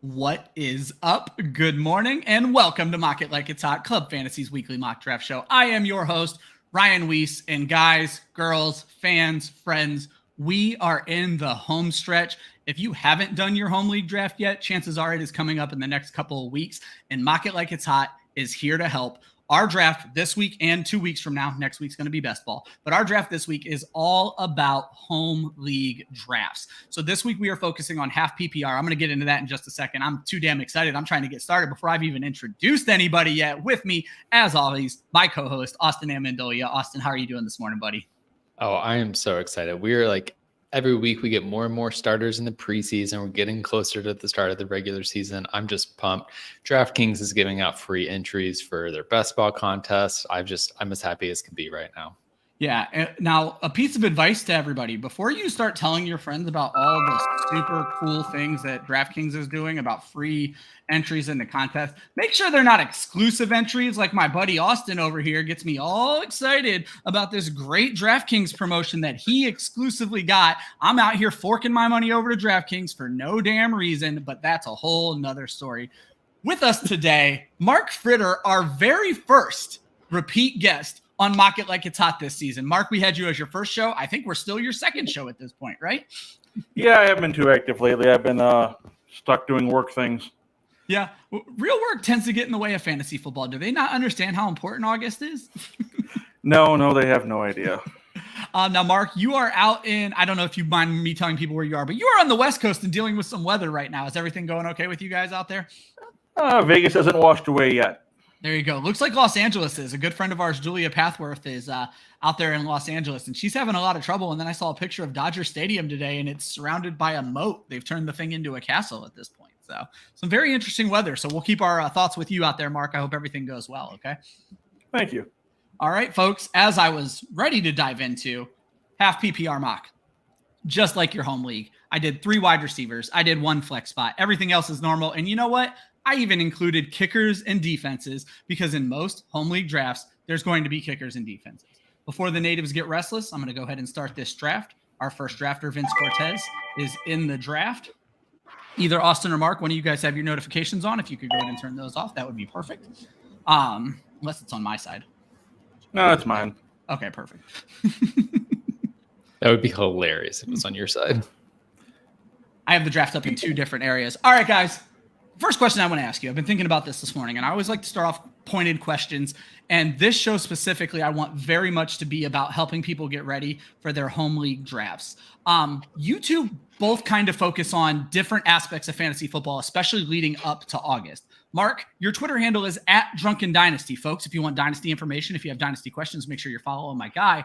What is up? Good morning and welcome to Mock It Like It's Hot, Club Fantasy's weekly mock draft show. I am your host, Ryan Weisse, and guys, girls, fans, friends, we are in the home stretch. If you haven't done your home league draft yet, chances are it is coming up in the next couple of weeks, and Mock It Like It's Hot is here to help. Our draft this week and 2 weeks from now, next week's going to be best ball, but our draft this week is all about home league drafts. So this week we are focusing on half PPR. I'm going to get into that in just a second. I'm too damn excited. I'm trying to get started before I've even introduced anybody yet. With me, as always, my co-host, Austin Amandolia. Austin, how are you doing this morning, buddy? Oh, I am so excited. We're like every week we get more and more starters in the preseason. We're getting closer to the start of the regular season. I'm just pumped. DraftKings is giving out free entries for their best ball contest. I'm as happy as can be right now. Yeah. Now, a piece of advice to everybody: before you start telling your friends about all the super cool things that DraftKings is doing about free entries into contests, make sure they're not exclusive entries like my buddy Austin over here gets me all excited about this great DraftKings promotion that he exclusively got. I'm out here forking my money over to DraftKings for no damn reason, but that's a whole nother story. With us today, Mark Fritter, our very first repeat guest on Mock It Like It's Hot this season. Mark, we had you as your first show. I think we're still your second show at this point, right? Yeah, I haven't been too active lately. I've been stuck doing work things. Yeah, real work tends to get in the way of fantasy football. Do they not understand how important August is? No, they have no idea. Now, Mark, you are out in, I don't know if you mind me telling people where you are, but you are on the West Coast and dealing with some weather right now. Is everything going okay with you guys out there? Vegas hasn't washed away yet. There you go. Looks like Los Angeles is. A good friend of ours, Julia Pathworth, is out there in Los Angeles, and she's having a lot of trouble. And then I saw a picture of Dodger Stadium today, and it's surrounded by a moat. They've turned the thing into a castle at this point. So some very interesting weather. So we'll keep our thoughts with you out there, Mark. I hope everything goes well, okay? Thank you. All right, folks, as I was ready to dive into half PPR mock, just like your home league, I did 3 wide receivers. I did 1 flex spot. Everything else is normal. And you know what? I even included kickers and defenses because in most home league drafts, there's going to be kickers and defenses. Before the natives get restless, I'm going to go ahead and start this draft. Our first drafter, Vince Cortez, is in the draft. Either Austin or Mark, one of you guys have your notifications on. If you could go ahead and turn those off, that would be perfect. Unless it's on my side. No, it's mine. Okay, perfect. That would be hilarious if it was on your side. I have the draft up in 2 different areas. All right, guys. First question I want to ask you. I've been thinking about this morning, and I always like to start off pointed questions. And this show specifically, I want very much to be about helping people get ready for their home league drafts. You two both kind of focus on different aspects of fantasy football, especially leading up to August. Mark, your Twitter handle is @DrunkenDynasty, folks. If you want Dynasty information, if you have Dynasty questions, make sure you're following my guy.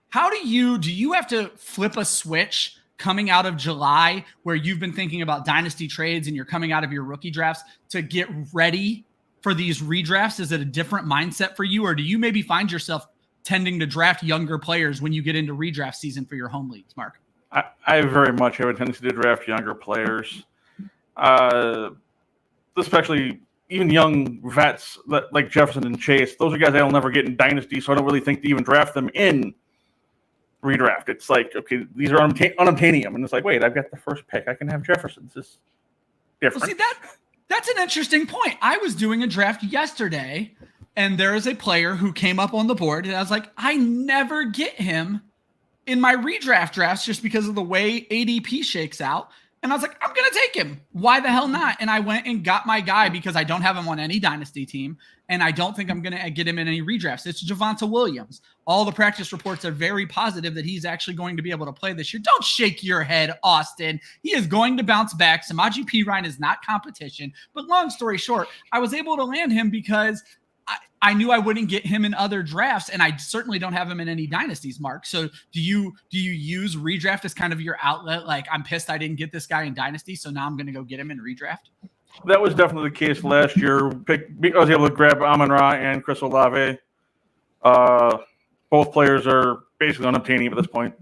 How do you have to flip a switch coming out of July where you've been thinking about dynasty trades and you're coming out of your rookie drafts to get ready for these redrafts? Is it a different mindset for you, or do you maybe find yourself tending to draft younger players when you get into redraft season for your home leagues, Mark? I very much have a tendency to draft younger players, especially even young vets like Jefferson and Chase. Those are guys I'll never get in dynasty, so I don't really think to even draft them in redraft. It's like, okay, these are unobtainium, and it's like, wait, I've got the first pick. I can have Jefferson. This is different. Well, see, that's an interesting point. I was doing a draft yesterday, and there is a player who came up on the board, and I was like, I never get him in my redraft drafts just because of the way ADP shakes out. And I was like, I'm going to take him. Why the hell not? And I went and got my guy because I don't have him on any dynasty team. And I don't think I'm going to get him in any redrafts. It's Jameson Williams. All the practice reports are very positive that he's actually going to be able to play this year. Don't shake your head, Austin. He is going to bounce back. Samaje Perine is not competition. But long story short, I was able to land him because I knew I wouldn't get him in other drafts, and I certainly don't have him in any dynasties, Mark. So do you use redraft as kind of your outlet? Like, I'm pissed I didn't get this guy in dynasty, so now I'm going to go get him in redraft? That was definitely the case last year. I was able to grab Amon-Ra and Chris Olave. Both players are basically unobtainium at this point.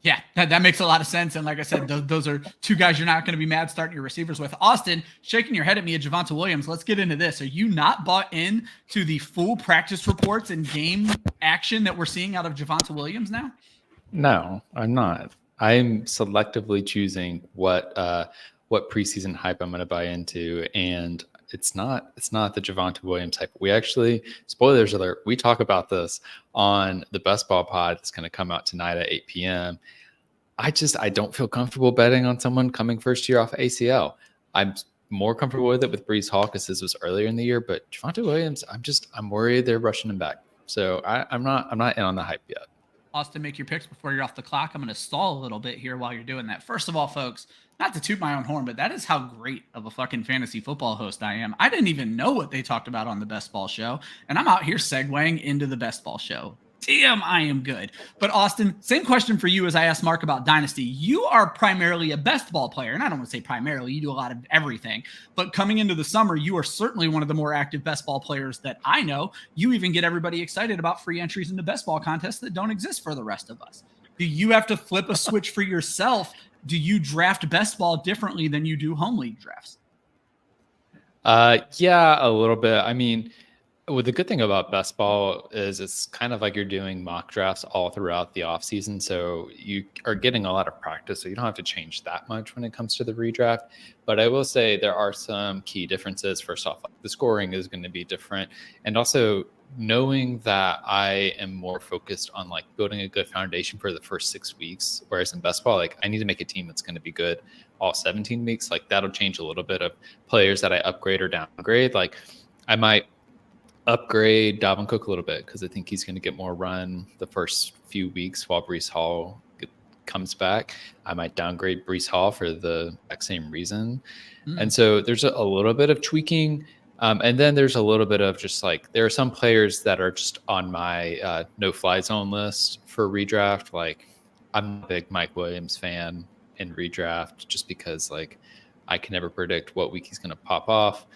Yeah, that makes a lot of sense. And like I said, those are 2 guys you're not going to be mad starting your receivers with. Austin, shaking your head at me at Jameson Williams. Let's get into this. Are you not bought in to the full practice reports and game action that we're seeing out of Jameson Williams now? No, I'm not. I'm selectively choosing what what preseason hype I'm going to buy into. And it's not the Javonte Williams hype. We actually, spoilers alert, we talk about this on the Best Ball pod. It's going to come out tonight at 8 p.m. I don't feel comfortable betting on someone coming first year off ACL. I'm more comfortable with it with Breece Hall because this was earlier in the year, but Javonte Williams, I'm worried they're rushing him back. So I'm not in on the hype yet. Austin, make your picks before you're off the clock. I'm going to stall a little bit here while you're doing that. First of all, folks, not to toot my own horn, but that is how great of a fucking fantasy football host I am. I didn't even know what they talked about on the Best Ball show, and I'm out here segueing into the Best Ball show. Damn, I am good. But Austin, same question for you as I asked Mark about Dynasty. You are primarily a best ball player, and I don't want to say primarily. You do a lot of everything. But coming into the summer, you are certainly one of the more active best ball players that I know. You even get everybody excited about free entries into best ball contests that don't exist for the rest of us. Do you have to flip a switch for yourself? Do you draft best ball differently than you do home league drafts? Yeah, a little bit. I mean, well, the good thing about best ball is it's kind of like you're doing mock drafts all throughout the offseason. So you are getting a lot of practice. So you don't have to change that much when it comes to the redraft. But I will say there are some key differences. First off, the scoring is going to be different. And also knowing that I am more focused on like building a good foundation for the first 6 weeks. Whereas in best ball, like I need to make a team that's going to be good all 17 weeks. Like that'll change a little bit of players that I upgrade or downgrade. Like I might upgrade Dalvin Cook a little bit because I think he's going to get more run the first few weeks while Breece Hall comes back. I might downgrade Breece Hall for the exact same reason. And so there's a little bit of tweaking. And then there's a little bit of just like, there are some players that are just on my no-fly zone list for redraft. Like I'm a big Mike Williams fan in redraft just because like I can never predict what week he's going to pop off.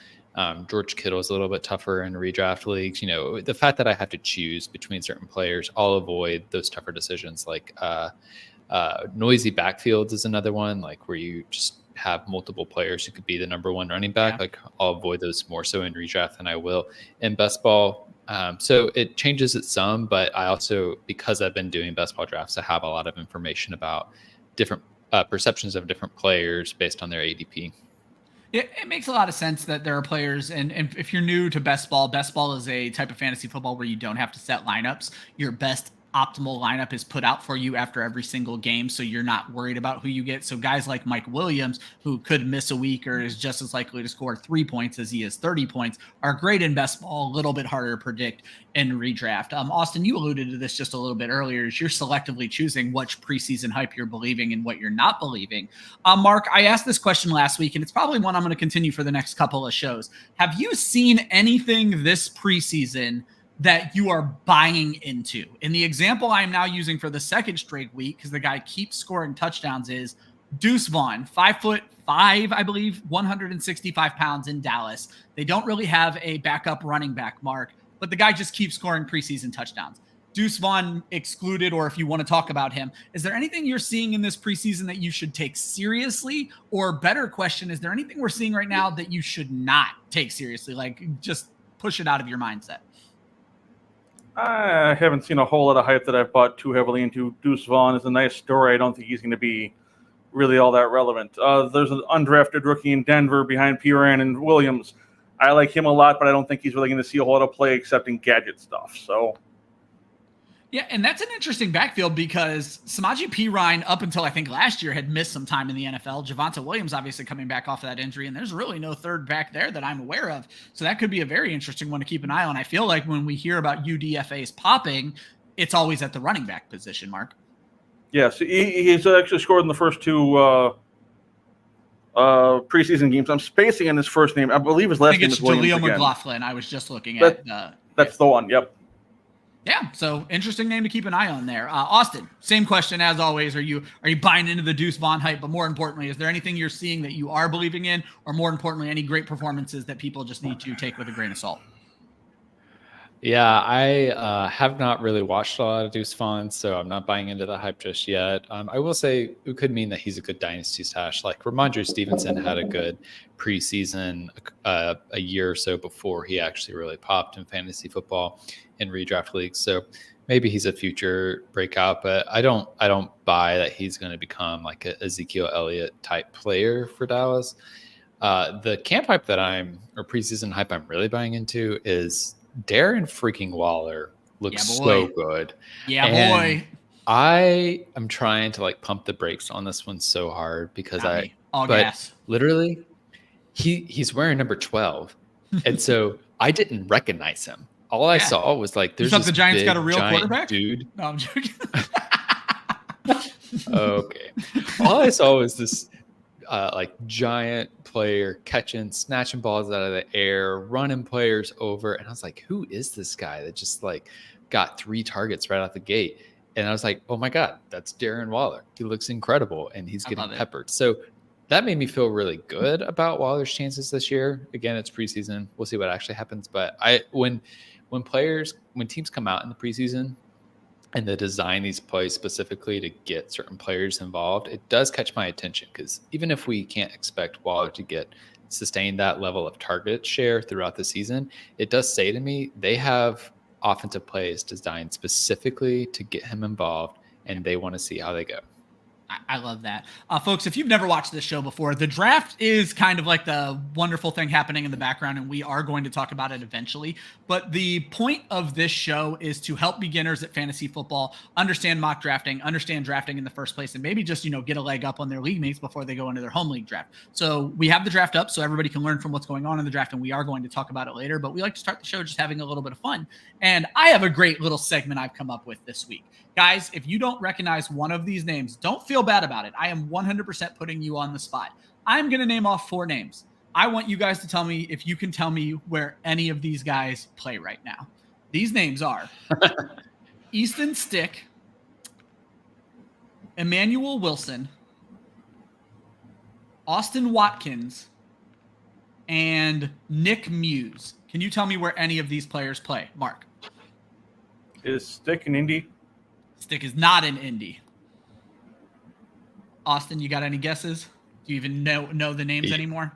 George Kittle's a little bit tougher in redraft leagues. You know, the fact that I have to choose between certain players, I'll avoid those tougher decisions. Like noisy backfields is another one, like where you just have multiple players who could be the number one running back. Yeah. Like I'll avoid those more so in redraft than I will in best ball. So it changes it some, but I also, because I've been doing best ball drafts, I have a lot of information about different perceptions of different players based on their ADP. It makes a lot of sense that there are players, and if you're new to best ball is a type of fantasy football where you don't have to set lineups. Your best optimal lineup is put out for you after every single game, so you're not worried about who you get. So guys like Mike Williams, who could miss a week or is just as likely to score 3 points as he is 30 points, are great in best ball, a little bit harder to predict in redraft. Austin, you alluded to this just a little bit earlier, is you're selectively choosing which preseason hype you're believing and what you're not believing. Mark, I asked this question last week, and it's probably one I'm going to continue for the next couple of shows. Have you seen anything this preseason that you are buying into? And the example I'm now using for the second straight week, because the guy keeps scoring touchdowns, is Deuce Vaughn, 5'5", I believe, 165 pounds in Dallas. They don't really have a backup running back, Mark, but the guy just keeps scoring preseason touchdowns. Deuce Vaughn excluded, or if you want to talk about him, is there anything you're seeing in this preseason that you should take seriously? Or better question, is there anything we're seeing right now that you should not take seriously? Like just push it out of your mindset. I haven't seen a whole lot of hype that I've bought too heavily into. Deuce Vaughn is a nice story. I don't think he's going to be really all that relevant. There's an undrafted rookie in Denver behind PPR and Williams. I like him a lot, but I don't think he's really going to see a whole lot of play except in gadget stuff. So, yeah, and that's an interesting backfield because Samaje Perine, up until I think last year, had missed some time in the NFL. Javonte Williams obviously coming back off of that injury, and there's really no third back there that I'm aware of. So that could be a very interesting one to keep an eye on. I feel like when we hear about UDFAs popping, it's always at the running back position, Mark. Yes, he's actually scored in the first two preseason games. I'm spacing on his first name. I believe his last name is Williams. Jaleel McLaughlin. I was just looking at. That's the one. Yep. Yeah, so interesting name to keep an eye on there. Austin, same question as always. Are you buying into the Deuce Vaughn hype? But more importantly, is there anything you're seeing that you are believing in, or more importantly, any great performances that people just need to take with a grain of salt? Yeah, I have not really watched a lot of Deuce Vaughn, so I'm not buying into the hype just yet. I will say it could mean that he's a good dynasty stash. Like Ramondre Stevenson had a good preseason a year or so before he actually really popped in fantasy football in redraft leagues. So maybe he's a future breakout, but I don't buy that he's going to become like a Ezekiel Elliott type player for Dallas. The camp hype or preseason hype I'm really buying into is Darren freaking Waller looks so good. Yeah, and boy. I am trying to like pump the brakes on this one so hard because gas. Literally he's wearing number 12. And so I didn't recognize him. All I saw was like, there's this the Giants big, got a real quarterback, dude. No, I'm joking. Okay. All I saw was this like giant player snatching balls out of the air, running players over. And I was like, who is this guy that just like got 3 targets right out the gate? And I was like, oh my God, that's Darren Waller. He looks incrable and he's getting peppered. So that made me feel really good about Waller's chances this year. Again, it's preseason. We'll see what actually happens. But when teams come out in the preseason and they design these plays specifically to get certain players involved, it does catch my attention because even if we can't expect Waller to sustain that level of target share throughout the season, it does say to me they have offensive plays designed specifically to get him involved, and they want to see how they go. I love that. Folks, if you've never watched this show before, the draft is kind of like the wonderful thing happening in the background, and we are going to talk about it eventually. But the point of this show is to help beginners at fantasy football understand mock drafting, understand drafting in the first place, and maybe just, get a leg up on their league mates before they go into their home league draft. So we have the draft up so everybody can learn from what's going on in the draft, and we are going to talk about it later. But we like to start the show just having a little bit of fun. And I have a great little segment I've come up with this week. Guys, if you don't recognize one of these names, don't feel bad about it. I am 100% putting you on the spot. I'm going to name off 4 names. I want you guys to tell me if you can tell me where any of these guys play right now. These names are Easton Stick, Emmanuel Wilson, Austin Watkins, and Nick Muse. Can you tell me where any of these players play, Mark? Is Stick in Indy? Stick is not in Indy. Austin, you got any guesses? Do you even know the names anymore?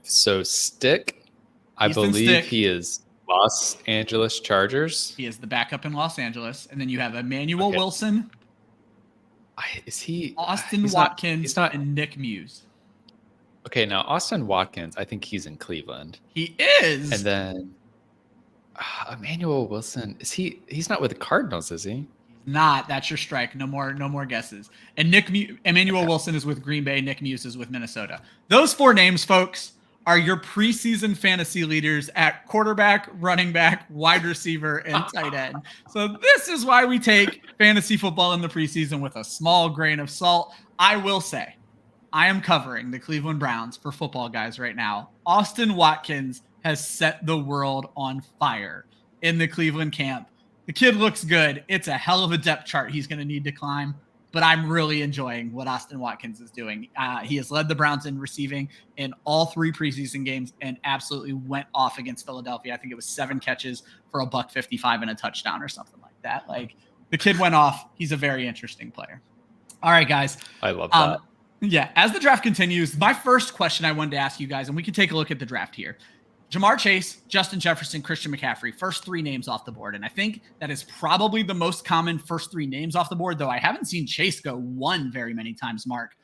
Stick, I believe he is Los Angeles Chargers. He is the backup in Los Angeles. And then you have Emmanuel Wilson. Austin Watkins and Nick Muse. Okay, now Austin Watkins, I think he's in Cleveland. He is. And then Emmanuel Wilson, he's not with the Cardinals, is he? Not. That's your strike. No more guesses. And Emmanuel Wilson is with Green Bay. Nick Muse is with Minnesota. Those 4 names, folks, are your preseason fantasy leaders at quarterback, running back, wide receiver, and tight end. So this is why we take fantasy football in the preseason with a small grain of salt. I will say, I am covering the Cleveland Browns for Football Guys right now. Austin Watkins has set the world on fire in the Cleveland camp. The kid looks good. It's a hell of a depth chart he's going to need to climb, but I'm really enjoying what Austin Watkins is doing. He has led the Browns in receiving in all 3 preseason games and absolutely went off against Philadelphia. I think it was 7 catches for $155 and a touchdown or something like that. Like, the kid went off. He's a very interesting player. All right, guys. I love that. Yeah, as the draft continues, my first question I wanted to ask you guys, and we can take a look at the draft here. Jamar Chase, Justin Jefferson, Christian McCaffrey, first 3 names off the board. And I think that is probably the most common first 3 names off the board, though I haven't seen Chase go 1 very many times, Mark.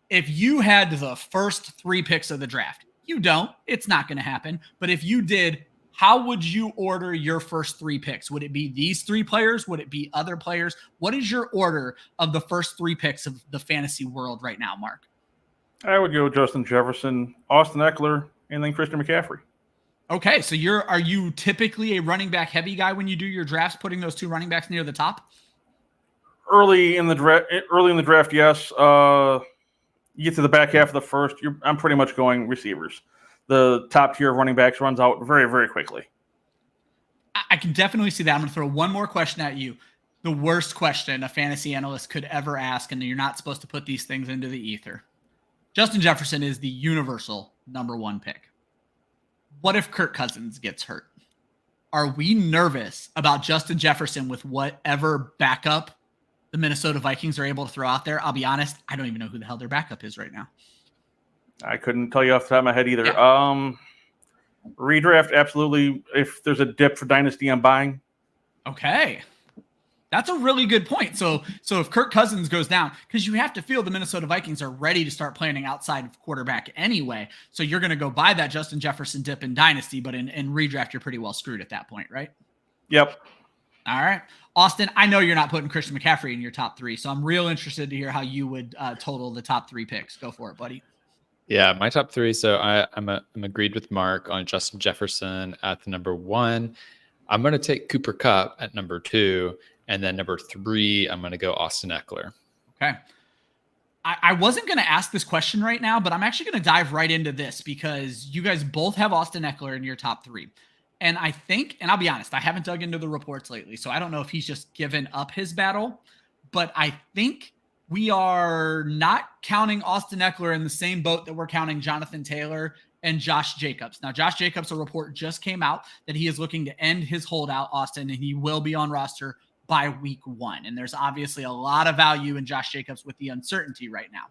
If you had the first 3 picks of the draft, you don't, it's not going to happen. But if you did, how would you order your first 3 picks? Would it be these 3 players? Would it be other players? What is your order of the first 3 picks of the fantasy world right now, Mark? I would go Justin Jefferson, Austin Eckler, and then Christian McCaffrey. Okay, so are you typically a running back heavy guy when you do your drafts, putting those 2 running backs near the top? Early in the draft, yes. You get to the back half of the first, I'm pretty much going receivers. The top tier of running backs runs out very, very quickly. I can definitely see that. I'm going to throw one more question at you. The worst question a fantasy analyst could ever ask, and you're not supposed to put these things into the ether. Justin Jefferson is the universal number 1 pick. What if Kirk Cousins gets hurt? Are we nervous about Justin Jefferson with whatever backup the Minnesota Vikings are able to throw out there? I'll be honest, I don't even know who the hell their backup is right now. I couldn't tell you off the top of my head either. Yeah. Redraft, absolutely. If there's a dip for Dynasty, I'm buying. Okay. That's a really good point. So if Kirk Cousins goes down, because you have to feel the Minnesota Vikings are ready to start planning outside of quarterback anyway. So you're going to go buy that Justin Jefferson dip in Dynasty, but in redraft, you're pretty well screwed at that point, right? Yep. All right. Austin, I know you're not putting Christian McCaffrey in your top 3, so I'm real interested to hear how you would total the top 3 picks. Go for it, buddy. Yeah, my top 3. So I'm agreed with Mark on Justin Jefferson at the number 1. I'm going to take Cooper Kupp at number 2. And then number 3, I'm going to go Austin Eckler. Okay. I wasn't going to ask this question right now, but I'm actually going to dive right into this because you guys both have Austin Eckler in your top 3. And I think, and I'll be honest, I haven't dug into the reports lately, so I don't know if he's just given up his battle, but I think we are not counting Austin Eckler in the same boat that we're counting Jonathan Taylor and Josh Jacobs. Now, Josh Jacobs, a report just came out that he is looking to end his holdout, Austin, and he will be on roster by week 1. And there's obviously a lot of value in Josh Jacobs with the uncertainty right now.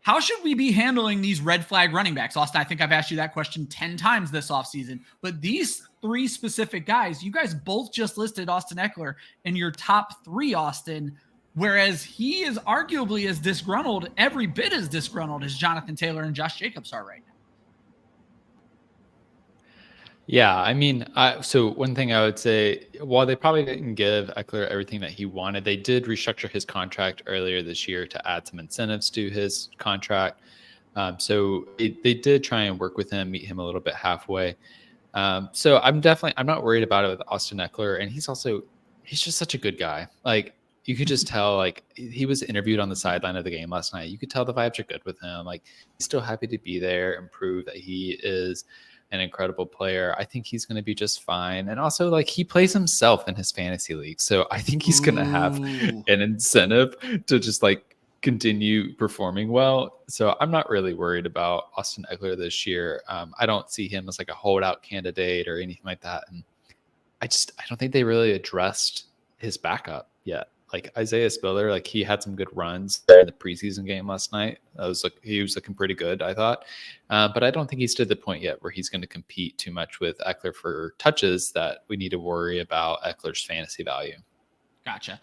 How should we be handling these red flag running backs? Austin, I think I've asked you that question 10 times this offseason, but these 3 specific guys, you guys both just listed Austin Eckler in your top 3, Austin, whereas he is arguably as disgruntled, every bit as disgruntled as Jonathan Taylor and Josh Jacobs are right now. Yeah, I mean, so one thing I would say, while they probably didn't give Eckler everything that he wanted, they did restructure his contract earlier this year to add some incentives to his contract. So they did try and work with him, meet him a little bit halfway. So I'm not worried about it with Austin Eckler. And he's just such a good guy. Like, you could just tell, like, he was interviewed on the sideline of the game last night. You could tell the vibes are good with him. Like, he's still happy to be there and prove that he is an incredible player. I think he's going to be just fine. And also, like, he plays himself in his fantasy league. So I think he's going to have an incentive to just, like, continue performing well. So I'm not really worried about Austin Eckler this year. I don't see him as like a holdout candidate or anything like that. And I don't think they really addressed his backup yet. Like Isaiah Spiller, like, he had some good runs there in the preseason game last night. He was looking pretty good, I thought. But I don't think he's to the point yet where he's going to compete too much with Eckler for touches that we need to worry about Eckler's fantasy value. Gotcha.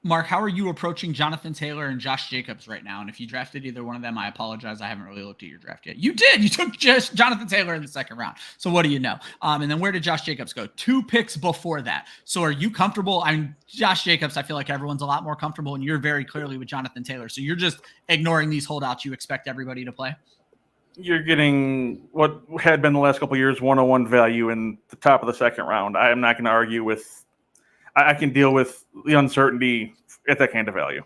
Mark, how are you approaching Jonathan Taylor and Josh Jacobs right now? And if you drafted either one of them, I apologize. I haven't really looked at your draft yet. You did. You took just Jonathan Taylor in the 2nd round. So what do you know? And then where did Josh Jacobs go? 2 picks before that. So are you comfortable? Josh Jacobs, I feel like everyone's a lot more comfortable, and you're very clearly with Jonathan Taylor. So you're just ignoring these holdouts you expect everybody to play? You're getting what had been the last couple of years 101 value in the top of the 2nd round. I am not going to argue with. I can deal with the uncertainty at that kind of value.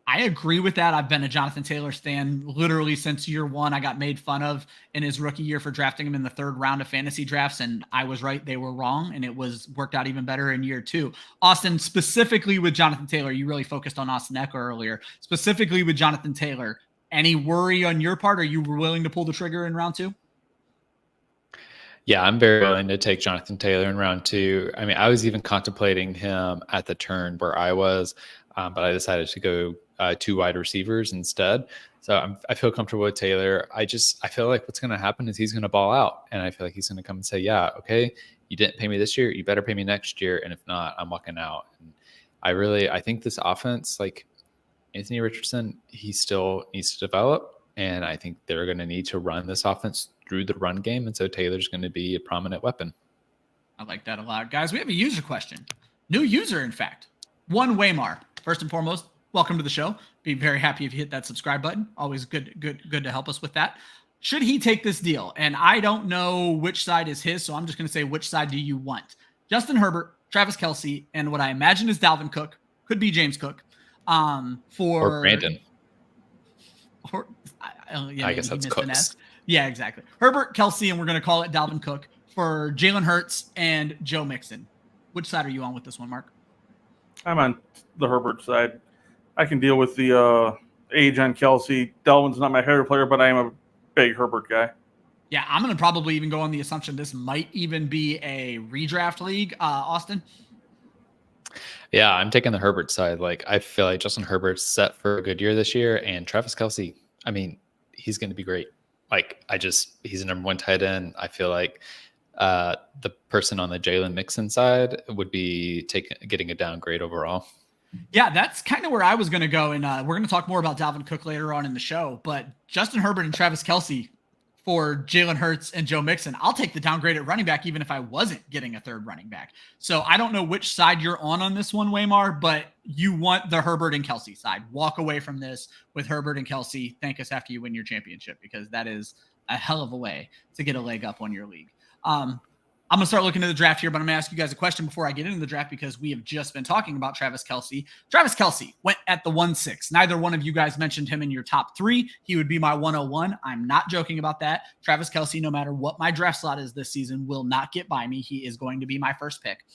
I agree with that. I've been a Jonathan Taylor stan literally since year 1. I got made fun of in his rookie year for drafting him in the 3rd round of fantasy drafts, and I was right. They were wrong, and it worked out even better in year 2. Austin, specifically with Jonathan Taylor, you really focused on Austin Eckler earlier. Specifically with Jonathan Taylor, any worry on your part? Are you willing to pull the trigger in round 2? Yeah, I'm very willing to take Jonathan Taylor in round 2. I mean, I was even contemplating him at the turn where I was, but I decided to go 2 wide receivers instead. So I feel comfortable with Taylor. I feel like what's going to happen is he's going to ball out, and I feel like he's going to come and say, yeah, okay, you didn't pay me this year, you better pay me next year, and if not, I'm walking out. And I think this offense, like Anthony Richardson, he still needs to develop, and I think they're going to need to run this offense through the run game, and so Taylor's going to be a prominent weapon. I like that a lot. Guys, we have a user question. New user, in fact. One Waymar. First and foremost, welcome to the show. Be very happy if you hit that subscribe button. Always good to help us with that. Should he take this deal? And I don't know which side is his, so I'm just going to say, which side do you want? Justin Herbert, Travis Kelce, and what I imagine is Dalvin Cook. Could be James Cook. Or Brandon. I guess that's Cooks. Yeah, exactly. Herbert, Kelce, and we're going to call it Dalvin Cook for Jalen Hurts and Joe Mixon. Which side are you on with this one, Mark? I'm on the Herbert side. I can deal with the age on Kelce. Dalvin's not my favorite player, but I am a big Herbert guy. Yeah, I'm going to probably even go on the assumption this might even be a redraft league. Austin? Yeah, I'm taking the Herbert side. Like, I feel like Justin Herbert's set for a good year this year, and Travis Kelce, I mean, he's going to be great. Like, he's a number 1 tight end. I feel like the person on the Jalen Mixon side would be getting a downgrade overall. Yeah, that's kind of where I was going to go. And we're going to talk more about Dalvin Cook later on in the show. But Justin Herbert and Travis Kelce for Jalen Hurts and Joe Mixon, I'll take the downgrade at running back even if I wasn't getting a third running back. So I don't know which side you're on this one, Waymar, but you want the Herbert and Kelce side. Walk away from this with Herbert and Kelce. Thank us after you win your championship, because that is a hell of a way to get a leg up on your league. I'm going to start looking at the draft here, but I'm going to ask you guys a question before I get into the draft, because we have just been talking about Travis Kelce. Travis Kelce went at the 1-6. Neither one of you guys mentioned him in your top 3. He would be my 101. I'm not joking about that. Travis Kelce, no matter what my draft slot is this season, will not get by me. He is going to be my first pick.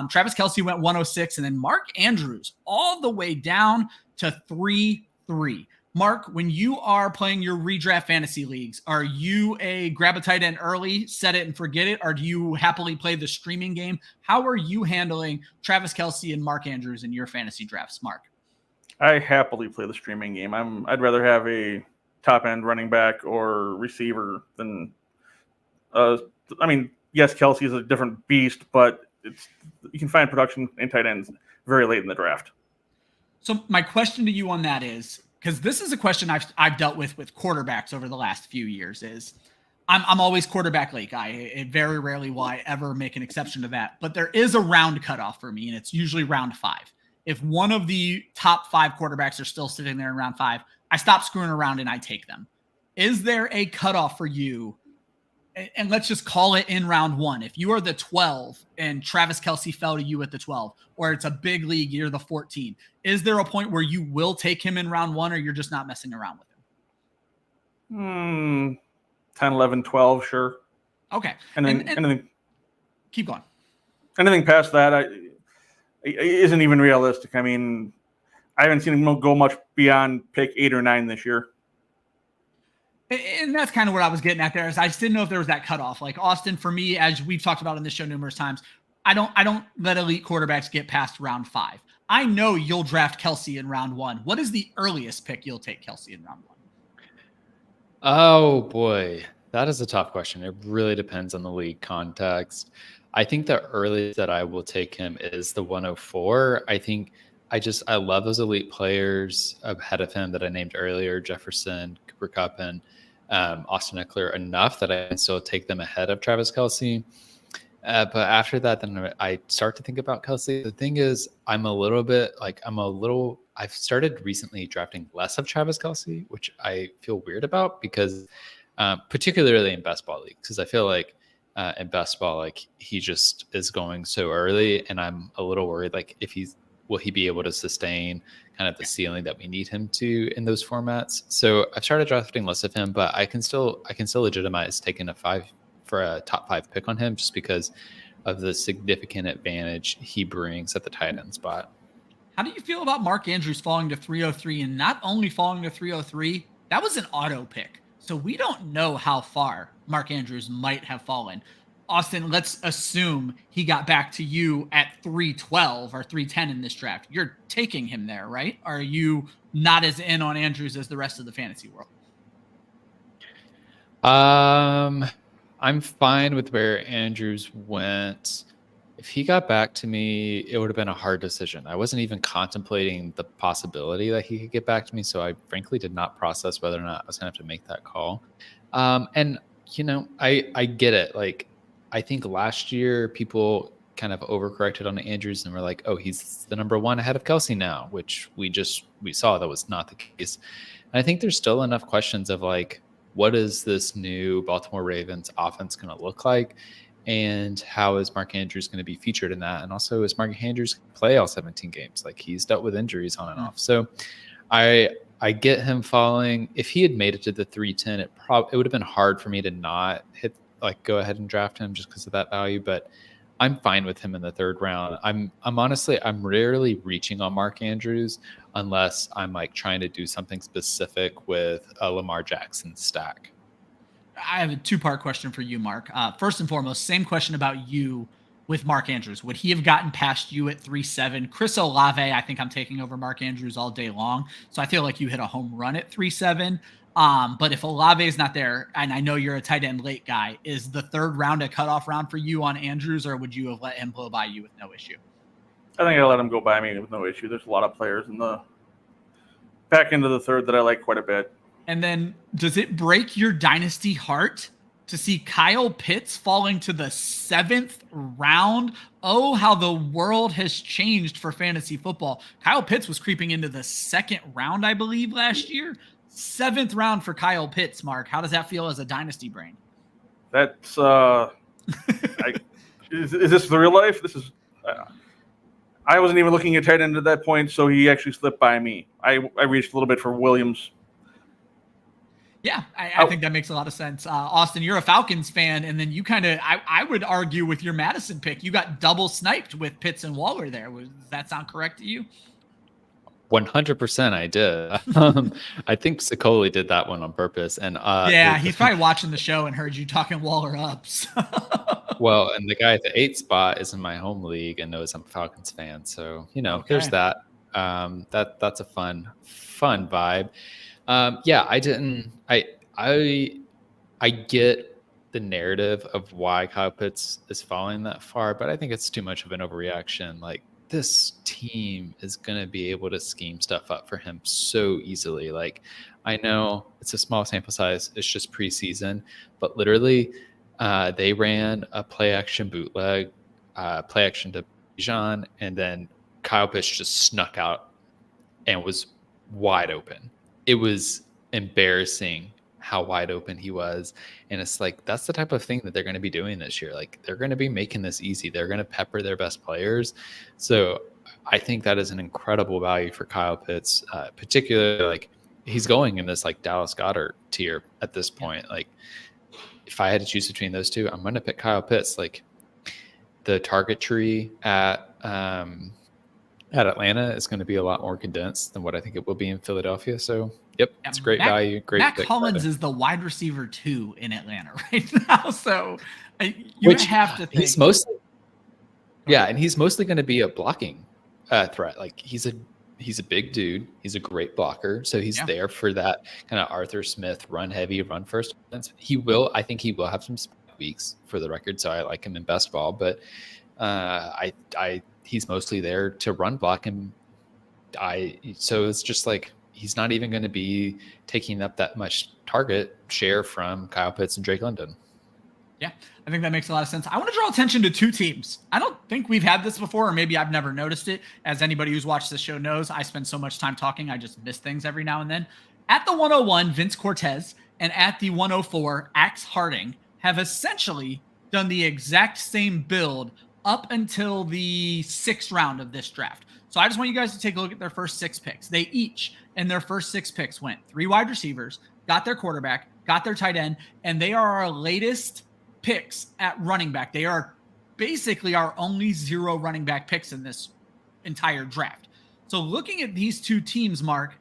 Travis Kelce went 106, and then Mark Andrews all the way down to 3-3. Mark, when you are playing your redraft fantasy leagues, are you a grab a tight end early, set it and forget it, or do you happily play the streaming game? How are you handling Travis Kelce and Mark Andrews in your fantasy drafts, Mark? I happily play the streaming game. I'd rather have a top end running back or receiver than. Yes, Kelce is a different beast, but you can find production in tight ends very late in the draft. So my question to you on that is, because this is a question I've dealt with quarterbacks over the last few years, is I'm always quarterback late guy. It very rarely will I ever make an exception to that. But there is a round cutoff for me, and it's usually round 5. If one of the top 5 quarterbacks are still sitting there in round 5, I stop screwing around and I take them. Is there a cutoff for you? And let's just call it in round 1. If you are the 12 and Travis Kelce fell to you at the 12, or it's a big league, you're the 14, is there a point where you will take him in round 1, or you're just not messing around with him? 10, 11, 12, sure. Okay. And then keep going. Anything past that isn't even realistic. I mean, I haven't seen him go much beyond pick 8 or 9 this year. And that's kind of what I was getting at there, is I just didn't know if there was that cutoff. Like Austin, for me, as we've talked about on this show numerous times, I don't let elite quarterbacks get past round 5. I know you'll draft Kelce in round 1. What is the earliest pick you'll take Kelce in round 1? Oh boy, that is a tough question. It really depends on the league context. I think the earliest that I will take him is the 104. I love those elite players ahead of him that I named earlier, Jefferson, Cooper Kupp, and Austin Eckler, enough that I can still take them ahead of Travis Kelce. But after that, then I start to think about Kelce. The thing is, I've started recently drafting less of Travis Kelce, which I feel weird about, because particularly in best ball leagues, because I feel like in best ball, like he just is going so early, and I'm a little worried, like will he be able to sustain kind of the ceiling that we need him to in those formats? So I've started drafting less of him, but I can still legitimize taking a top 5 pick on him, just because of the significant advantage he brings at the tight end spot. How do you feel about Mark Andrews falling to 303, and not only falling to 303, that was an auto pick. So we don't know how far Mark Andrews might have fallen. Austin, let's assume he got back to you at 312 or 310 in this draft. You're taking him there, right? Are you not as in on Andrews as the rest of the fantasy world? I'm fine with where Andrews went. If he got back to me, it would have been a hard decision. I wasn't even contemplating the possibility that he could get back to me, so I frankly did not process whether or not I was going to have to make that call. And I get it. Like, I think last year people kind of overcorrected on Andrews and were like, oh, he's the number 1 ahead of Kelce now, which we saw that was not the case. And I think there's still enough questions of like, what is this new Baltimore Ravens offense going to look like? And how is Mark Andrews going to be featured in that? And also, is Mark Andrews going to play all 17 games? Like, he's dealt with injuries on and off. So I get him falling. If he had made it to the 310, it would have been hard for me to not go ahead and draft him just because of that value. But I'm fine with him in the 3rd round. I'm honestly rarely reaching on Mark Andrews unless I'm like trying to do something specific with a Lamar Jackson stack. I have a 2-part question for you, Mark. First and foremost, same question about you with Mark Andrews. Would he have gotten past you at 3.7? Chris Olave, I think I'm taking over Mark Andrews all day long. So I feel like you hit a home run at 3.7. But if Olave is not there, and I know you're a tight end late guy, is the third round a cutoff round for you on Andrews, or would you have let him blow by you with no issue? I think I let him go by me with no issue. There's a lot of players in the back end of the third that I like quite a bit. And then does it break your dynasty heart to see Kyle Pitts falling to the 7th round? Oh, how the world has changed for fantasy football. Kyle Pitts was creeping into the 2nd round, I believe, last year. 7th round for Kyle Pitts, Mark. How does that feel as a dynasty brain? That's is this the real life? This is I wasn't even looking at tight end at that point, so he actually slipped by me. I reached a little bit for Williams. Yeah, I think that makes a lot of sense. Austin, you're a Falcons fan, and then you kind of, I would argue with your Madison pick, you got double sniped with Pitts and Waller there. Does that sound correct to you? 100% I did. I think Sicoli did that one on purpose. And yeah, he's probably watching the show and heard you talking Waller up. So. Well, and the guy at the 8th spot is in my home league and knows I'm a Falcons fan. So, there's that. That's a fun vibe. Yeah, I get the narrative of why Kyle Pitts is falling that far, but I think it's too much of an overreaction. Like, this team is going to be able to scheme stuff up for him so easily. Like, I know it's a small sample size. It's just preseason, but literally they ran a play action bootleg, play action to Bijan, and then Kyle Pitts just snuck out and was wide open. It was embarrassing how wide open he was. And it's like, that's the type of thing that they're going to be doing this year. Like, they're going to be making this easy. They're going to pepper their best players. So I think that is an incredible value for Kyle Pitts, particularly like he's going in this like Dallas Goedert tier at this point. Like, if I had to choose between those two, I'm going to pick Kyle Pitts. Like, the target tree at Atlanta is going to be a lot more condensed than what I think it will be in Philadelphia. So, yep, it's great value. Great. Mac Hollins is the wide receiver 2 in Atlanta right now. So, you have to think he's mostly, and he's mostly going to be a blocking threat. Like, he's a big dude. He's a great blocker. So he's there for that kind of Arthur Smith run heavy, run first. I think he will have some weeks for the record. So I like him in best ball, but he's mostly there to run block him. So it's just like, he's not even going to be taking up that much target share from Kyle Pitts and Drake London. Yeah, I think that makes a lot of sense. I want to draw attention to 2 teams. I don't think we've had this before, or maybe I've never noticed it. As anybody who's watched this show knows, I spend so much time talking, I just miss things every now and then. At the 101, Vince Cortez, and at the 104, Axe Harding have essentially done the exact same build up until the 6th round of this draft. So I just want you guys to take a look at their first 6 picks. They each, in their first 6 picks, went 3 wide receivers, got their quarterback, got their tight end, and they are our latest picks at running back. They are basically our only 0 running back picks in this entire draft. So looking at these 2 teams, Mark,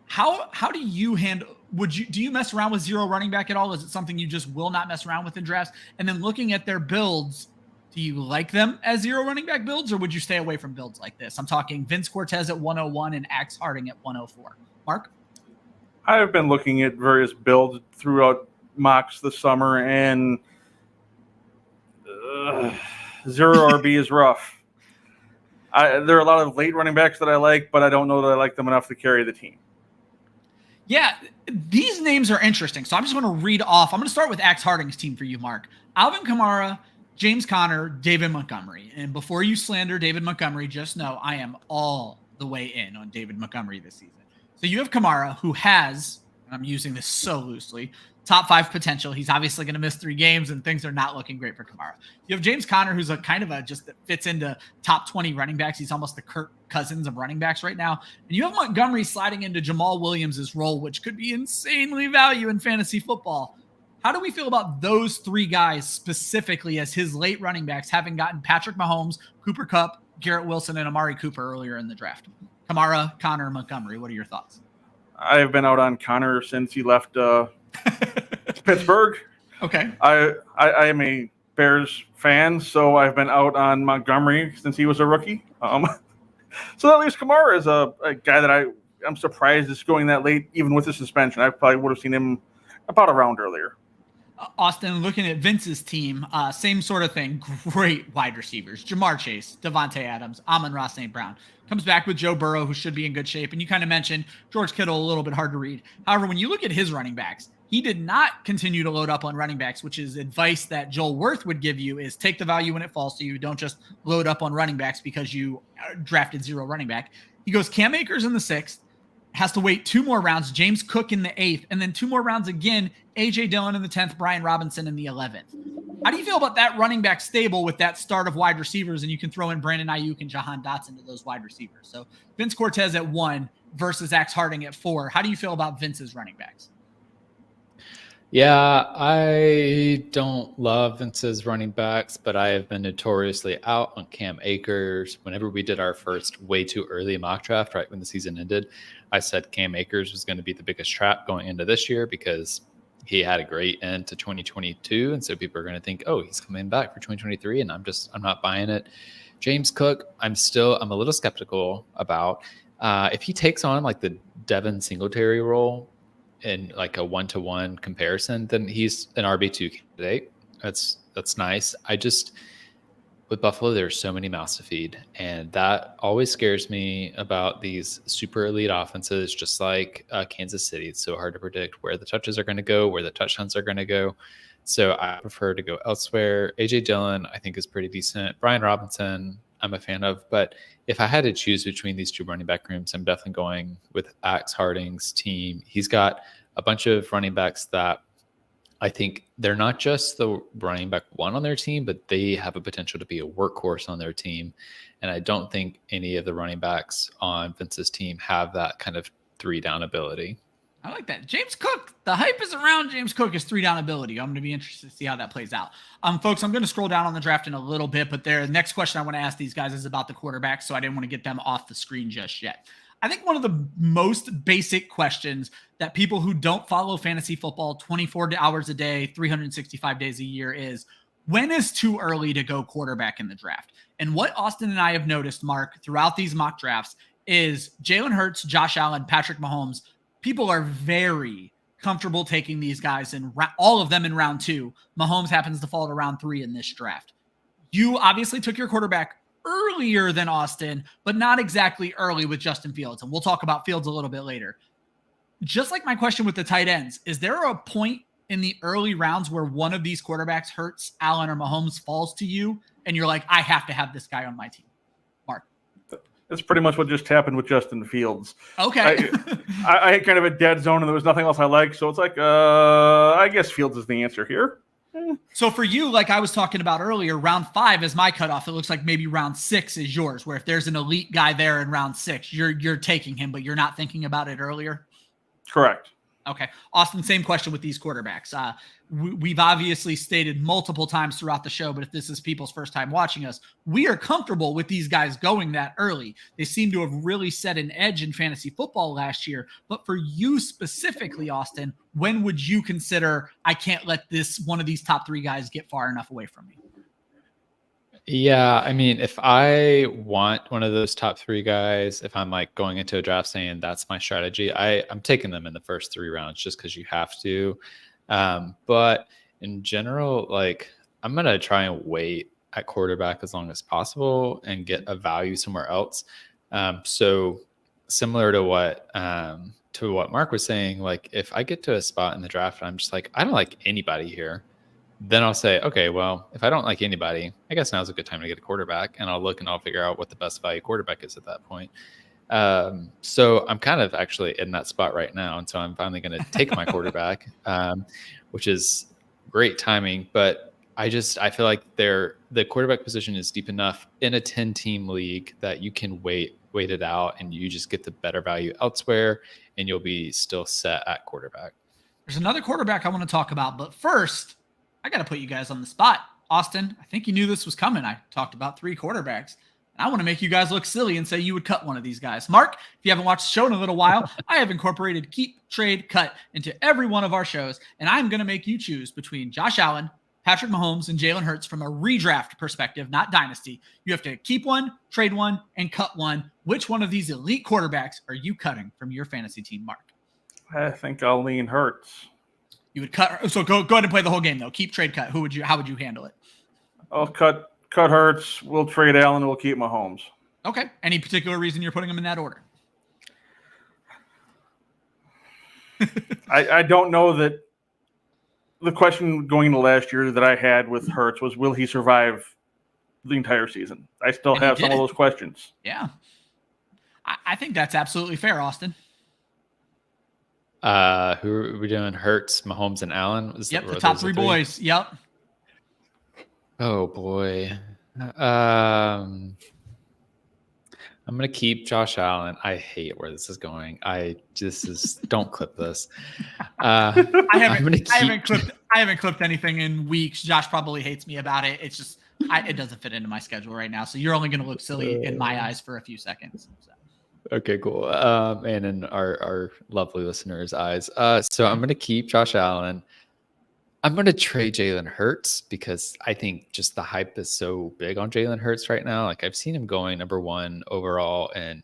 how do you handle? Do you mess around with 0 running back at all? Is it something you just will not mess around with in drafts? And then looking at their builds, do you like them as 0 running back builds, or would you stay away from builds like this? I'm talking Vince Cortez at 101 and Axe Harding at 104. Mark? I've been looking at various builds throughout mocks this summer, and 0 RB is rough. There are a lot of late running backs that I like, but I don't know that I like them enough to carry the team. Yeah, these names are interesting. So I'm just going to read off. I'm going to start with Axe Harding's team for you, Mark. Alvin Kamara, James Conner, David Montgomery. And before you slander David Montgomery, just know I am all the way in on David Montgomery this season. So you have Kamara, who has, and I'm using this so loosely, top 5 potential. He's obviously going to miss 3 games, and things are not looking great for Kamara. You have James Conner, who's a kind of a just that fits into top 20 running backs. He's almost the Kirk Cousins of running backs right now. And you have Montgomery sliding into Jamal Williams' role, which could be insanely value in fantasy football. How do we feel about those 3 guys specifically as his late running backs, having gotten Patrick Mahomes, Cooper Kupp, Garrett Wilson, and Amari Cooper earlier in the draft? Kamara, Conner, Montgomery. What are your thoughts? I've been out on Conner since he left Pittsburgh. Okay. I am a Bears fan, so I've been out on Montgomery since he was a rookie. So that leaves Kamara as a guy that I'm surprised it's going that late, even with the suspension. I probably would have seen him about a round earlier. Austin, looking at Vince's team, same sort of thing. Great wide receivers. Jamar Chase, Devontae Adams, Amon-Ra St. Brown. Comes back with Joe Burrow, who should be in good shape. And you kind of mentioned George Kittle, a little bit hard to read. However, when you look at his running backs, he did not continue to load up on running backs, which is advice that Joel Wirth would give you, is take the value when it falls to you. Don't just load up on running backs because you drafted 0 running back. He goes Cam Akers in the 6th, has to wait 2 more rounds, James Cook in the 8th, and then 2 more rounds again, A.J. Dillon in the 10th, Brian Robinson in the 11th. How do you feel about that running back stable with that start of wide receivers? And you can throw in Brandon Aiyuk and Jahan Dotson to those wide receivers. So Vince Cortez at 1 versus Axe Harding at 4. How do you feel about Vince's running backs? Yeah, I don't love Vince's running backs, but I have been notoriously out on Cam Akers. Whenever we did our first way too early mock draft, right when the season ended, I said Cam Akers was going to be the biggest trap going into this year because he had a great end to 2022. And so people are going to think, oh, he's coming back for 2023. And I'm not buying it. James Cook, I'm a little skeptical about. If he takes on like the Devin Singletary role, in like a 1-to-1 comparison, then he's an RB2 candidate. That's nice. With Buffalo, there's so many mouths to feed. And that always scares me about these super elite offenses, just like Kansas City. It's so hard to predict where the touches are going to go, where the touchdowns are going to go. So I prefer to go elsewhere. A.J. Dillon, I think, is pretty decent. Brian Robinson, I'm a fan of. But if I had to choose between these 2 running back rooms, I'm definitely going with Axe Harding's team. He's got a bunch of running backs that I think they're not just the running back 1 on their team, but they have a potential to be a workhorse on their team. And I don't think any of the running backs on Vince's team have that kind of 3-down ability. I like that. James Cook, the hype is around James Cook is 3-down ability. I'm going to be interested to see how that plays out. Folks, I'm going to scroll down on the draft in a little bit, but the next question I want to ask these guys is about the quarterbacks, so I didn't want to get them off the screen just yet. I think one of the most basic questions that people who don't follow fantasy football 24 hours a day, 365 days a year is, when is too early to go quarterback in the draft? And what Austin and I have noticed, Mark, throughout these mock drafts is Jalen Hurts, Josh Allen, Patrick Mahomes, people are very comfortable taking these guys in all of them in round 2. Mahomes happens to fall to round 3 in this draft. You obviously took your quarterback earlier than Austin, but not exactly early with Justin Fields. And we'll talk about Fields a little bit later. Just like my question with the tight ends, is there a point in the early rounds where one of these quarterbacks, Hurts, Allen, or Mahomes, falls to you and you're like, I have to have this guy on my team? Mark. That's pretty much what just happened with Justin Fields. Okay. I had kind of a dead zone and there was nothing else I liked. So it's like, I guess Fields is the answer here. So for you, like I was talking about earlier, round 5 is my cutoff. It looks like maybe round 6 is yours, where if there's an elite guy there in round 6, you're taking him, but you're not thinking about it earlier. Correct. Okay. Austin, same question with these quarterbacks. We've obviously stated multiple times throughout the show, but if this is people's first time watching us, we are comfortable with these guys going that early. They seem to have really set an edge in fantasy football last year. But for you specifically, Austin, when would you consider, I can't let one of these top 3 guys get far enough away from me? Yeah, I mean, if I want one of those top 3 guys, if I'm like going into a draft saying that's my strategy, I'm taking them in the first 3 rounds just because you have to. But in general, like I'm going to try and wait at quarterback as long as possible and get a value somewhere else. So similar to what Mark was saying, like if I get to a spot in the draft and I'm just like, I don't like anybody here, then I'll say, okay, well, if I don't like anybody, I guess now's a good time to get a quarterback, and I'll look and I'll figure out what the best value quarterback is at that point. So I'm kind of actually in that spot right now. And so I'm finally going to take my quarterback, which is great timing. But I feel like the quarterback position is deep enough in a 10-team league that you can wait it out and you just get the better value elsewhere and you'll be still set at quarterback. There's another quarterback I want to talk about, but first I got to put you guys on the spot. Austin, I think you knew this was coming. I talked about 3 quarterbacks. I want to make you guys look silly and say you would cut one of these guys. Mark, if you haven't watched the show in a little while, I have incorporated keep, trade, cut into every one of our shows, and I'm going to make you choose between Josh Allen, Patrick Mahomes and Jalen Hurts from a redraft perspective, not dynasty. You have to keep one, trade one, and cut one. Which one of these elite quarterbacks are you cutting from your fantasy team, Mark? I think I'll lean Hurts. You would cut. So go ahead and play the whole game though. Keep, trade, cut. How would you handle it? I'll cut Hurts. We'll trade Allen. We'll keep Mahomes. Okay. Any particular reason you're putting them in that order? I don't know that. The question going into last year that I had with Hurts was, will he survive the entire season? I still have some of those questions. Yeah. I think that's absolutely fair, Austin. Who are we doing? Hurts, Mahomes, and Allen? Yep, the top three boys. Yep. Oh, boy. I'm going to keep Josh Allen. I hate where this is going. Don't clip this. I haven't clipped anything in weeks. Josh probably hates me about it. It's just, it doesn't fit into my schedule right now. So you're only going to look silly in my eyes for a few seconds. So. Okay, cool. And in our lovely listeners' eyes. So I'm going to keep Josh Allen. I'm going to trade Jalen Hurts because I think just the hype is so big on Jalen Hurts right now. Like I've seen him going number 1 overall in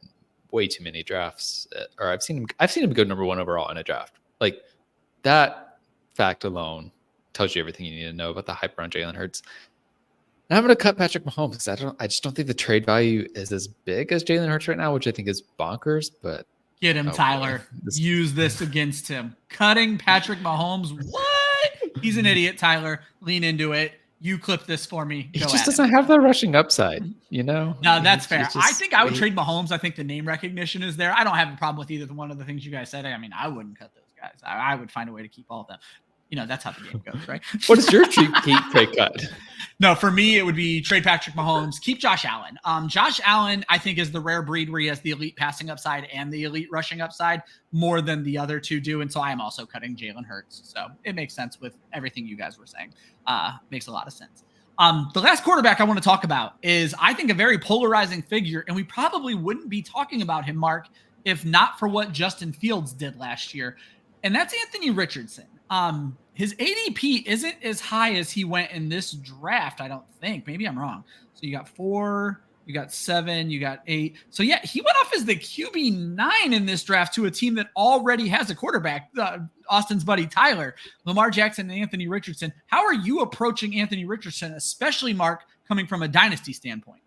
way too many drafts, or I've seen him go number 1 overall in a draft. Like that fact alone tells you everything you need to know about the hype around Jalen Hurts. And I'm going to cut Patrick Mahomes because I just don't think the trade value is as big as Jalen Hurts right now, which I think is bonkers. But get him, Tyler. Use this against him. Cutting Patrick Mahomes. What? He's an idiot, Tyler. Lean into it. You clip this for me. He just doesn't have the rushing upside, you know? No, that's fair. I think I would trade Mahomes. I think the name recognition is there. I don't have a problem with either one of the things you guys said. I mean, I wouldn't cut those guys. I would find a way to keep all of them. You know, that's how the game goes, right? What is your trade cut? No, for me, it would be trade Patrick Mahomes, keep Josh Allen. Josh Allen, I think, is the rare breed where he has the elite passing upside and the elite rushing upside more than the other two do. And so I am also cutting Jalen Hurts. So it makes sense with everything you guys were saying. Makes a lot of sense. The last quarterback I want to talk about is, I think, a very polarizing figure, and we probably wouldn't be talking about him, Mark, if not for what Justin Fields did last year. And that's Anthony Richardson. His ADP isn't as high as he went in this draft, I don't think. Maybe I'm wrong. So you got 4, you got 7, you got 8. So yeah, he went off as the QB9 in this draft to a team that already has a quarterback, Austin's buddy Tyler, Lamar Jackson, and Anthony Richardson. How are you approaching Anthony Richardson, especially, Mark, coming from a dynasty standpoint?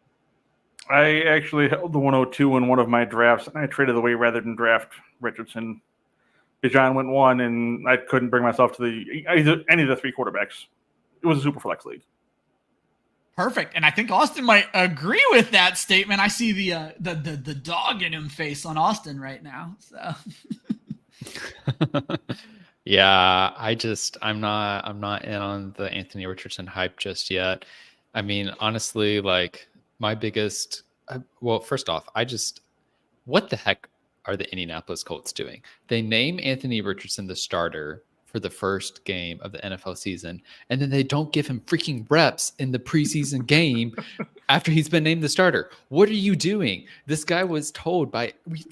I actually held the 102 in one of my drafts, and I traded away rather than draft Richardson. John went 1, and I couldn't bring myself to any of the 3 quarterbacks. It was a super flex league. Perfect, and I think Austin might agree with that statement. I see the dog in him face on Austin right now. So, yeah, I'm not in on the Anthony Richardson hype just yet. I mean, honestly, like my biggest, first off, what the heck are the Indianapolis Colts doing? They name Anthony Richardson the starter for the first game of the NFL season, and then they don't give him freaking reps in the preseason game after he's been named the starter. What are you doing? This guy we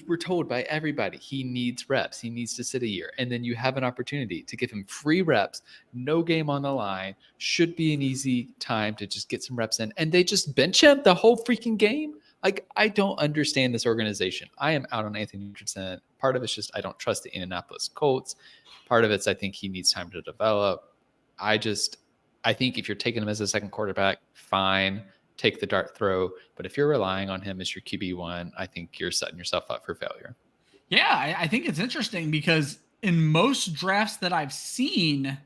were told by everybody he needs reps. He needs to sit a year. And then you have an opportunity to give him free reps, no game on the line, should be an easy time to just get some reps in. And they just bench him the whole freaking game. Like, I don't understand this organization. I am out on Anthony Richardson. Part of it's just I don't trust the Indianapolis Colts. Part of it's I think he needs time to develop. I think if you're taking him as a second quarterback, fine, take the dart throw. But if you're relying on him as your QB1, I think you're setting yourself up for failure. Yeah, I think it's interesting because in most drafts that I've seen,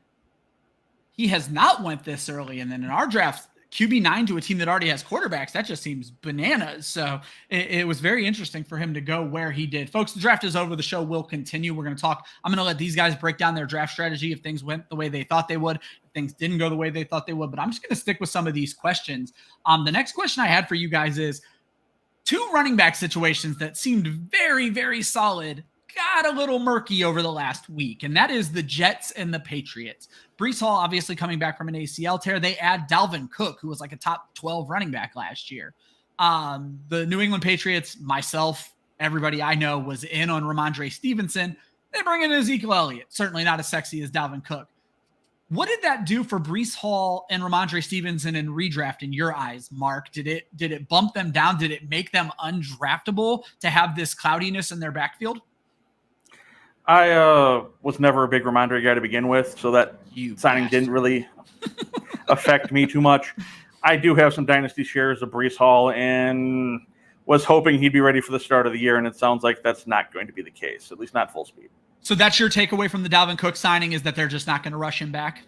he has not went this early. And then in our draft, QB9 to a team that already has quarterbacks, that just seems bananas. So it was very interesting for him to go where he did. Folks, the draft is over. The show will continue. We're going to talk. I'm going to let these guys break down their draft strategy if things went the way they thought they would, if things didn't go the way they thought they would. But I'm just going to stick with some of these questions. The next question I had for you guys is 2 running back situations that seemed very, very solid got a little murky over the last week, and that is the Jets and the Patriots. Breece Hall obviously coming back from an ACL tear. They add Dalvin Cook, who was like a top 12 running back last year. The New England Patriots, myself, everybody I know was in on Ramondre Stevenson. They bring in Ezekiel Elliott, certainly not as sexy as Dalvin Cook. What did that do for Breece Hall and Ramondre Stevenson in redraft in your eyes, Mark? Did it bump them down? Did it make them undraftable to have this cloudiness in their backfield? I was never a big Ramondre guy to begin with, so that signing didn't really affect me too much. I do have some dynasty shares of Breece Hall and was hoping he'd be ready for the start of the year, and it sounds like that's not going to be the case, at least not full speed. So that's your takeaway from the Dalvin Cook signing, is that they're just not going to rush him back?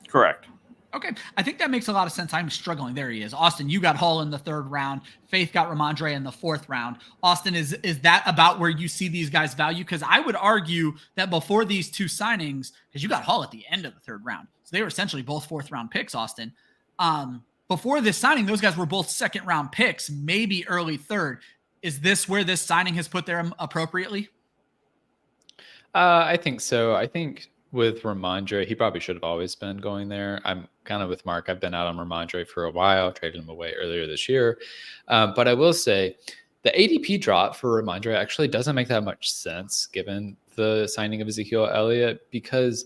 Correct. Okay. I think that makes a lot of sense. I'm struggling. There he is. Austin, you got Hall in the 3rd round. Faith got Ramondre in the 4th round. Austin, is that about where you see these guys' value? Because I would argue that before these two signings, because you got Hall at the end of the 3rd round, so they were essentially both 4th round picks, Austin. Before this signing, those guys were both 2nd round picks, maybe early 3rd. Is this where this signing has put them appropriately? I think so. I think with Ramondre, he probably should have always been going there. I'm kind of with Mark. I've been out on Ramondre for a while, traded him away earlier this year. But I will say the ADP drop for Ramondre actually doesn't make that much sense given the signing of Ezekiel Elliott, because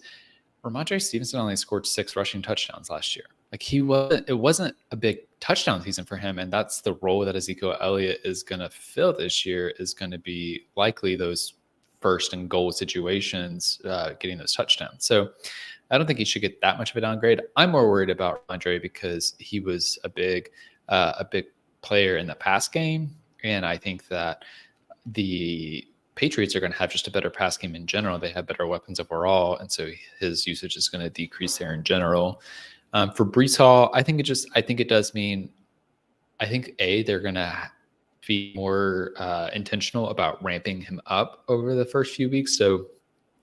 Ramondre Stevenson only scored 6 rushing touchdowns last year. Like it wasn't a big touchdown season for him. And that's the role that Ezekiel Elliott is going to fill this year, is going to be likely those 1st and goal situations, getting those touchdowns. So I don't think he should get that much of a downgrade. I'm more worried about Ramondre because he was a big player in the pass game. And I think that the Patriots are going to have just a better pass game in general. They have better weapons overall. And so his usage is going to decrease there in general. For Breece Hall, I think it does mean, they're going to be more intentional about ramping him up over the first few weeks. So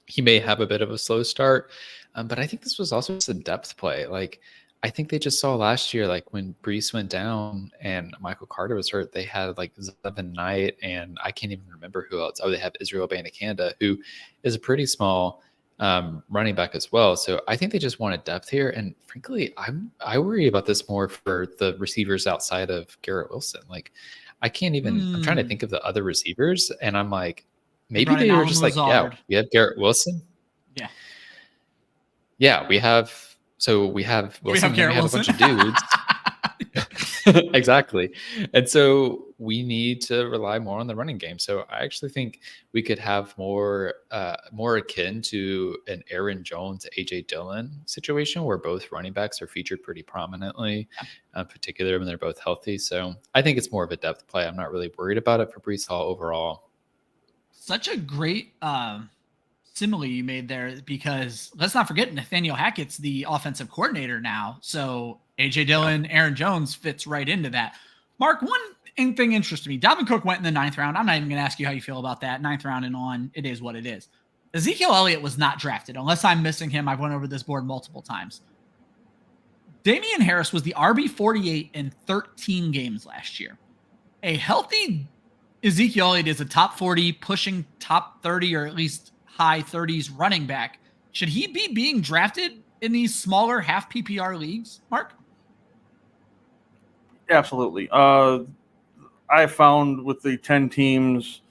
he may have a bit of a slow start. But I think this was also just a depth play. Like, I think they just saw last year, like when Breece went down and Michael Carter was hurt, they had like Zevin Knight, and I can't even remember who else. Oh, they have Israel Abanikanda, who is a pretty small running back as well. So I think they just wanted depth here. And frankly, I worry about this more for the receivers outside of Garrett Wilson. Like, I can't even, I'm trying to think of the other receivers, and I'm like, maybe they were just like, yeah, we have Garrett Wilson. Yeah. Yeah, we have Wilson, we have Garrett Wilson. A bunch of dudes. Exactly. And so we need to rely more on the running game. So I actually think we could have more akin to an Aaron Jones, AJ Dillon situation where both running backs are featured pretty prominently, particularly when they're both healthy. So I think it's more of a depth play. I'm not really worried about it for Breece Hall overall. Such a great simile you made there, because let's not forget Nathaniel Hackett's the offensive coordinator now. So AJ Dillon, Aaron Jones fits right into that. Mark, one thing interests me. Dalvin Cook went in the 9th round. I'm not even going to ask you how you feel about that. 9th round and on, it is what it is. Ezekiel Elliott was not drafted, unless I'm missing him. I've went over this board multiple times. Damian Harris was the RB 48 in 13 games last year. A healthy Ezekiel Elliott is a top 40, pushing top 30, or at least high 30s running back. Should he be being drafted in these smaller half PPR leagues, Mark? Absolutely. I found with the 10 teams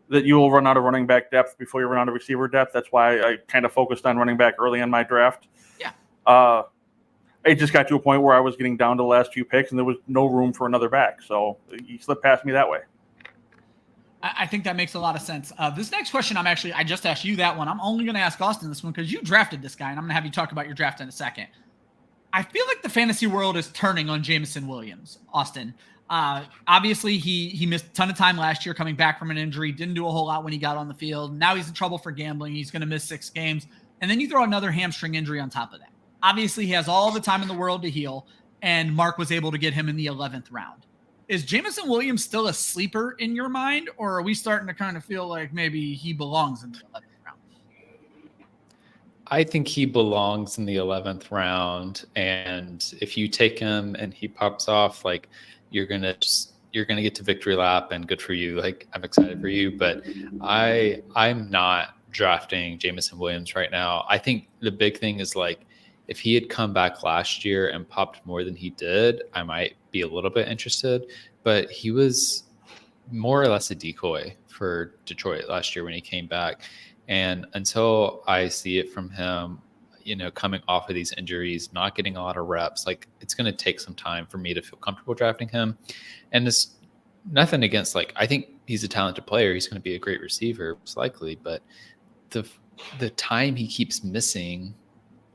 that you will run out of running back depth before you run out of receiver depth. That's why I kind of focused on running back early in my draft. Yeah. It just got to a point where I was getting down to the last few picks and there was no room for another back. So he slipped past me that way. I think that makes a lot of sense. This next question, I just asked you that one. I'm only going to ask Austin this one because you drafted this guy, and I'm going to have you talk about your draft in a second. I feel like the fantasy world is turning on Jameson Williams, Austin. Obviously, he missed a ton of time last year coming back from an injury, didn't do a whole lot when he got on the field. Now he's in trouble for gambling. He's going to miss 6 games. And then you throw another hamstring injury on top of that. Obviously, he has all the time in the world to heal, and Mark was able to get him in the 11th round. Is Jameson Williams still a sleeper in your mind, or are we starting to kind of feel like maybe he belongs in the 11th round? I think he belongs in the 11th round, and if you take him and he pops off, like you're gonna get to victory lap, and good for you. Like, I'm excited for you, but I'm not drafting Jameson Williams right now. I think the big thing is, like, if he had come back last year and popped more than he did, I might be a little bit interested, but he was more or less a decoy for Detroit last year when he came back. And until I see it from him, coming off of these injuries, not getting a lot of reps. Like, it's going to take some time for me to feel comfortable drafting him. And it's nothing against, like, I think he's a talented player. He's going to be a great receiver, most likely. But the time he keeps missing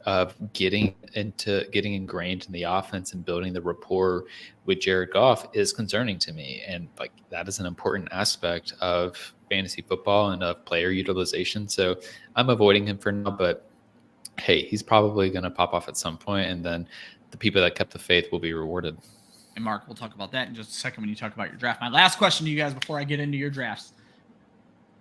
of getting ingrained in the offense and building the rapport with Jared Goff is concerning to me. And like, that is an important aspect of fantasy football and of player utilization. So I'm avoiding him for now, but hey, he's probably going to pop off at some point, and then the people that kept the faith will be rewarded. And Mark, we'll talk about that in just a second when you talk about your draft. My last question to you guys before I get into your drafts.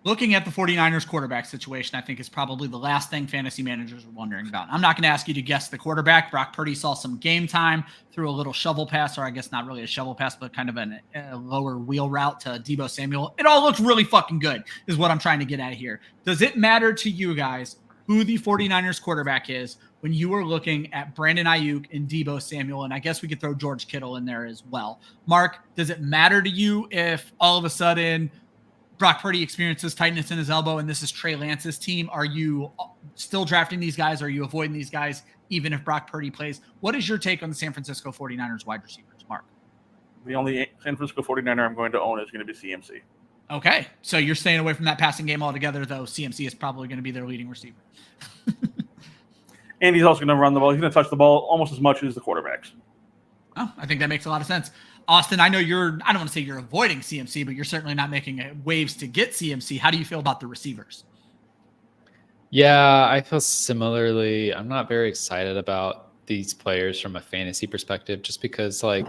Looking at the 49ers quarterback situation, I think is probably the last thing fantasy managers are wondering about. I'm not going to ask you to guess the quarterback. Brock Purdy saw some game time, threw a little shovel pass, or I guess not really a shovel pass, but kind of a lower wheel route to Deebo Samuel. It all looked really fucking good is what I'm trying to get at here. Does it matter to you guys who the 49ers quarterback is when you are looking at Brandon Aiyuk and Deebo Samuel? And I guess we could throw George Kittle in there as well. Mark, does it matter to you if all of a sudden Brock Purdy experiences tightness in his elbow and this is Trey Lance's team? Are you still drafting these guys? Are you avoiding these guys even if Brock Purdy plays? What is your take on the San Francisco 49ers wide receivers, Mark? The only San Francisco 49er I'm going to own is going to be CMC. Okay, so you're staying away from that passing game altogether, though CMC is probably going to be their leading receiver. And he's also going to run the ball. He's going to touch the ball almost as much as the quarterbacks. Oh, I think that makes a lot of sense. Austin, I know I don't want to say you're avoiding CMC, but you're certainly not making waves to get CMC. How do you feel about the receivers? Yeah, I feel similarly. I'm not very excited about these players from a fantasy perspective, just because like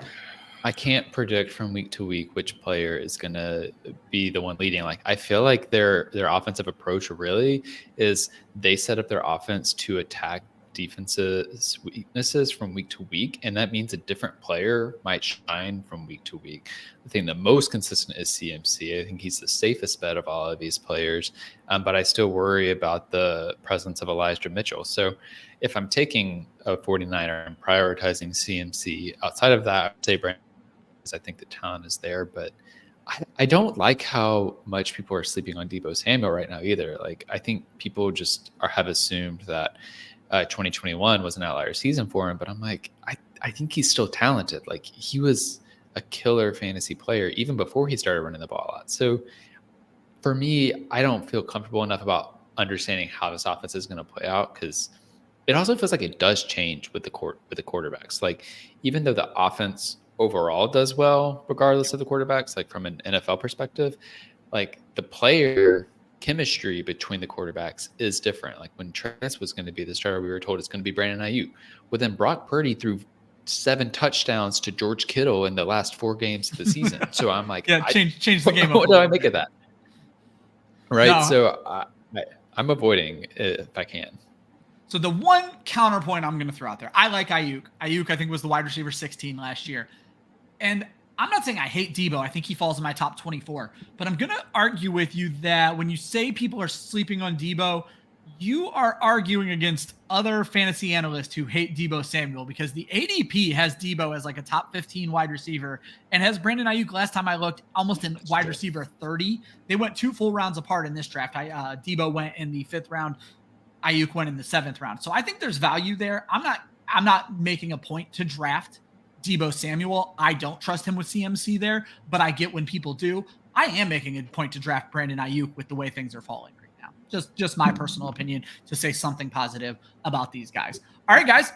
I can't predict from week to week which player is going to be the one leading. Like, I feel like their offensive approach really is they set up their offense to attack defense's weaknesses from week to week, and that means a different player might shine from week to week. I think the most consistent is CMC. I think he's the safest bet of all of these players, but I still worry about the presence of Elijah Mitchell. So if I'm taking a 49er and prioritizing CMC, outside of that, I'd say Brandon, I think the talent is there, but I don't like how much people are sleeping on Deebo Samuel right now either. Like, I think people just have assumed that 2021 was an outlier season for him, but I'm like, I think he's still talented. Like, he was a killer fantasy player even before he started running the ball a lot. So for me, I don't feel comfortable enough about understanding how this offense is going to play out, because it also feels like it does change with the quarterbacks. Like, even though the offense overall does well, regardless of the quarterbacks, like from an NFL perspective, like the player chemistry between the quarterbacks is different. Like, when Travis was going to be the starter, we were told it's going to be Brandon Aiyuk. Well, then Brock Purdy threw 7 touchdowns to George Kittle in the last 4 games of the season. So I'm like, yeah, change the game. What do I make of that? Right. No. So I'm avoiding it if I can. So the one counterpoint I'm going to throw out there, I like Aiyuk. Aiyuk, I think, was the wide receiver 16 last year. And I'm not saying I hate Deebo. I think he falls in my top 24. But I'm going to argue with you that when you say people are sleeping on Deebo, you are arguing against other fantasy analysts who hate Deebo Samuel, because the ADP has Deebo as like a top 15 wide receiver and has Brandon Aiyuk, last time I looked, almost in wide receiver 30. They went 2 full rounds apart in this draft. Deebo went in the 5th round. Aiyuk went in the 7th round. So I think there's value there. I'm not making a point to draft Deebo Samuel. I don't trust him with CMC there, but I get when people do. I am making a point to draft Brandon Aiyuk with the way things are falling right now. Just my personal opinion, to say something positive about these guys. All right, guys,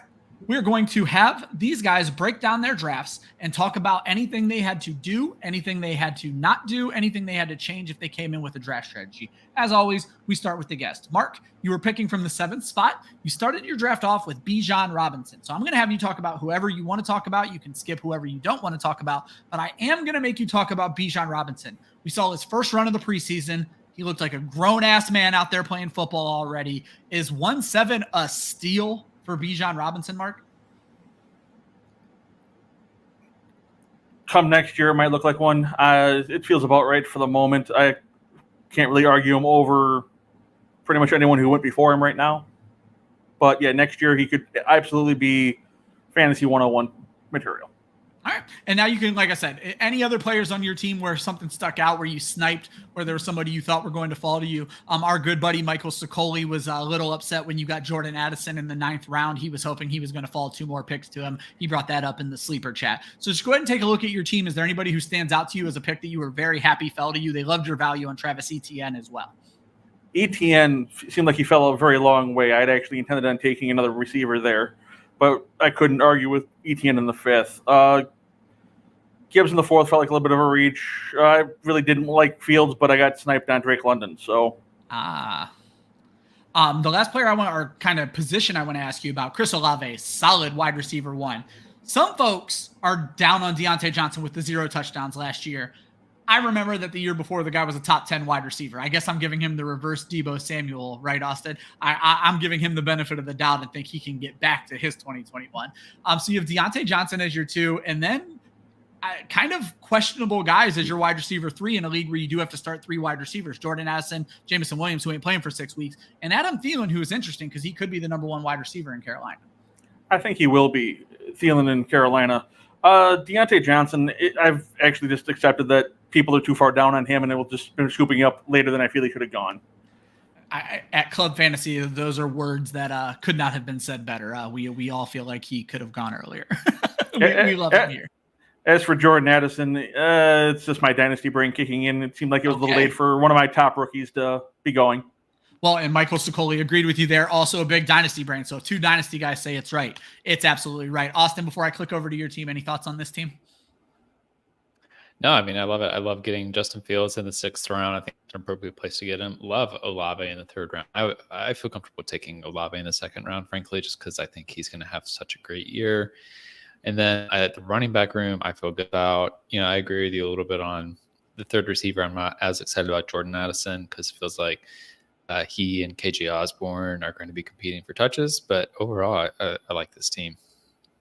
we're going to have these guys break down their drafts and talk about anything they had to do, anything they had to not do, anything they had to change if they came in with a draft strategy. As always, we start with the guest. Mark, you were picking from the 7th spot. You started your draft off with Bijan Robinson. So I'm going to have you talk about whoever you want to talk about. You can skip whoever you don't want to talk about, but I am going to make you talk about Bijan Robinson. We saw his first run of the preseason. He looked like a grown-ass man out there playing football already. Is 1.7 a steal for Bijan Robinson, Mark? Come next year, it might look like one. It feels about right for the moment. I can't really argue him over pretty much anyone who went before him right now. But yeah, next year he could absolutely be fantasy 101 material. All All right. And now you can, like I said, any other players on your team where something stuck out, where you sniped, or there was somebody you thought were going to fall to you. Our good buddy Michael Sicoli was a little upset when you got Jordan Addison in the 9th round. He was hoping he was going to fall 2 more picks to him. He brought that up in the sleeper chat. So just go ahead and take a look at your team. Is there anybody who stands out to you as a pick that you were very happy fell to you? They loved your value on Travis Etienne as well. Etienne seemed like he fell a very long way. I'd actually intended on taking another receiver there, but I couldn't argue with Etienne in the 5th. Gibbs in the 4th felt like a little bit of a reach. I really didn't like Fields, but I got sniped on Drake London. So, the last player or kind of position I want to ask you about, Chris Olave, solid wide receiver 1. Some folks are down on Deontay Johnson with the 0 touchdowns last year. I remember that the year before the guy was a top 10 wide receiver. I guess I'm giving him the reverse Deebo Samuel, right, Austin? I'm giving him the benefit of the doubt and think he can get back to his 2021. So you have Deontay Johnson as your 2, and then kind of questionable guys as your wide receiver 3 in a league where you do have to start 3 wide receivers. Jordan Addison, Jameson Williams, who ain't playing for 6 weeks, and Adam Thielen, who is interesting because he could be the number 1 wide receiver in Carolina. I think he will be, Thielen in Carolina. Deontay Johnson, I've actually just accepted that people are too far down on him, and it will just be scooping up later than I feel he could have gone. At Club Fantasy, those are words that could not have been said better. We all feel like he could have gone earlier. we love him here. As for Jordan Addison, it's just my dynasty brain kicking in. It seemed like it was a little late for one of my top rookies to be going. Well, and Michael Sicoli agreed with you there. Also a big dynasty brain. So if 2 dynasty guys say it's right, it's absolutely right. Austin, before I click over to your team, any thoughts on this team? No, I mean, I love it. I love getting Justin Fields in the 6th round. I think it's an appropriate place to get him. Love Olave in the 3rd round. I feel comfortable taking Olave in the 2nd round, frankly, just because I think he's going to have such a great year. And then at the running back room, I feel good about, I agree with you a little bit on the 3rd receiver. I'm not as excited about Jordan Addison because it feels like he and KJ Osborne are going to be competing for touches. But overall, I like this team.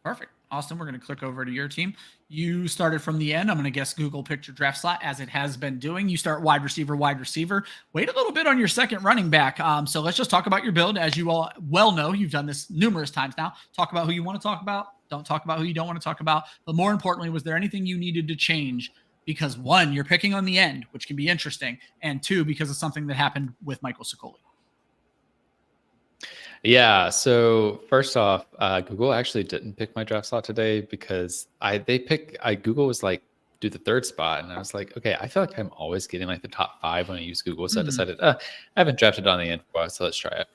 Perfect. Austin, we're going to click over to your team. You started from the end. I'm going to guess Google picked your draft slot as it has been doing. You start wide receiver. Wait a little bit on your 2nd running back. So let's just talk about your build. As you all well know, you've done this numerous times now. Talk about who you want to talk about. Don't talk about who you don't want to talk about. But more importantly, was there anything you needed to change? Because 1, you're picking on the end, which can be interesting. And 2, because of something that happened with Michael Sicoli. Yeah. So first off, Google actually didn't pick my draft slot today because Google was like, do the 3rd spot. And I was like, okay, I feel like I'm always getting like the top 5 when I use Google. So I decided, I haven't drafted on the end for a while, so let's try it.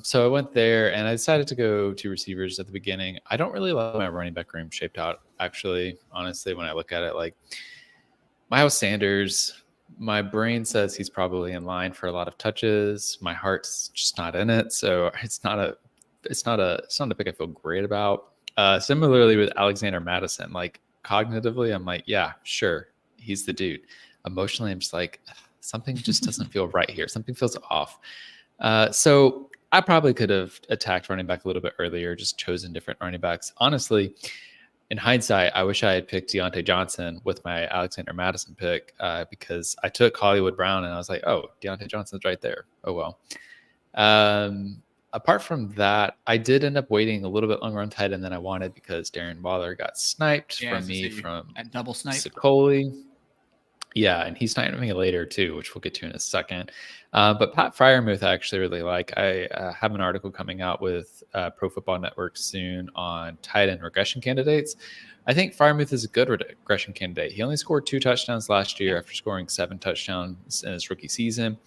So I went there and I decided to go 2 receivers at the beginning. I don't really love my running back room shaped out, actually, honestly, when I look at it. Like Miles Sanders, my brain says he's probably in line for a lot of touches. My heart's just not in it. So it's not a pick I feel great about. Similarly with Alexander Madison, like cognitively, I'm like, yeah, sure. He's the dude. Emotionally, I'm just like, something just doesn't feel right here. Something feels off. So I probably could have attacked running back a little bit earlier, just chosen different running backs. Honestly, in hindsight, I wish I had picked Deontay Johnson with my Alexander Madison pick because I took Hollywood Brown and I was like, oh, Deontay Johnson's right there. Oh, well. Apart from that, I did end up waiting a little bit longer on tight end than I wanted because Darren Waller got sniped from me from at double snipe. Sicoli. Yeah, and he sniped me later too, which we'll get to in a second. But Pat Freiermuth I actually really like. I have an article coming out with Pro Football Network soon on tight end regression candidates. I think Freiermuth is a good regression candidate. He only scored 2 touchdowns last year after scoring 7 touchdowns in his rookie season.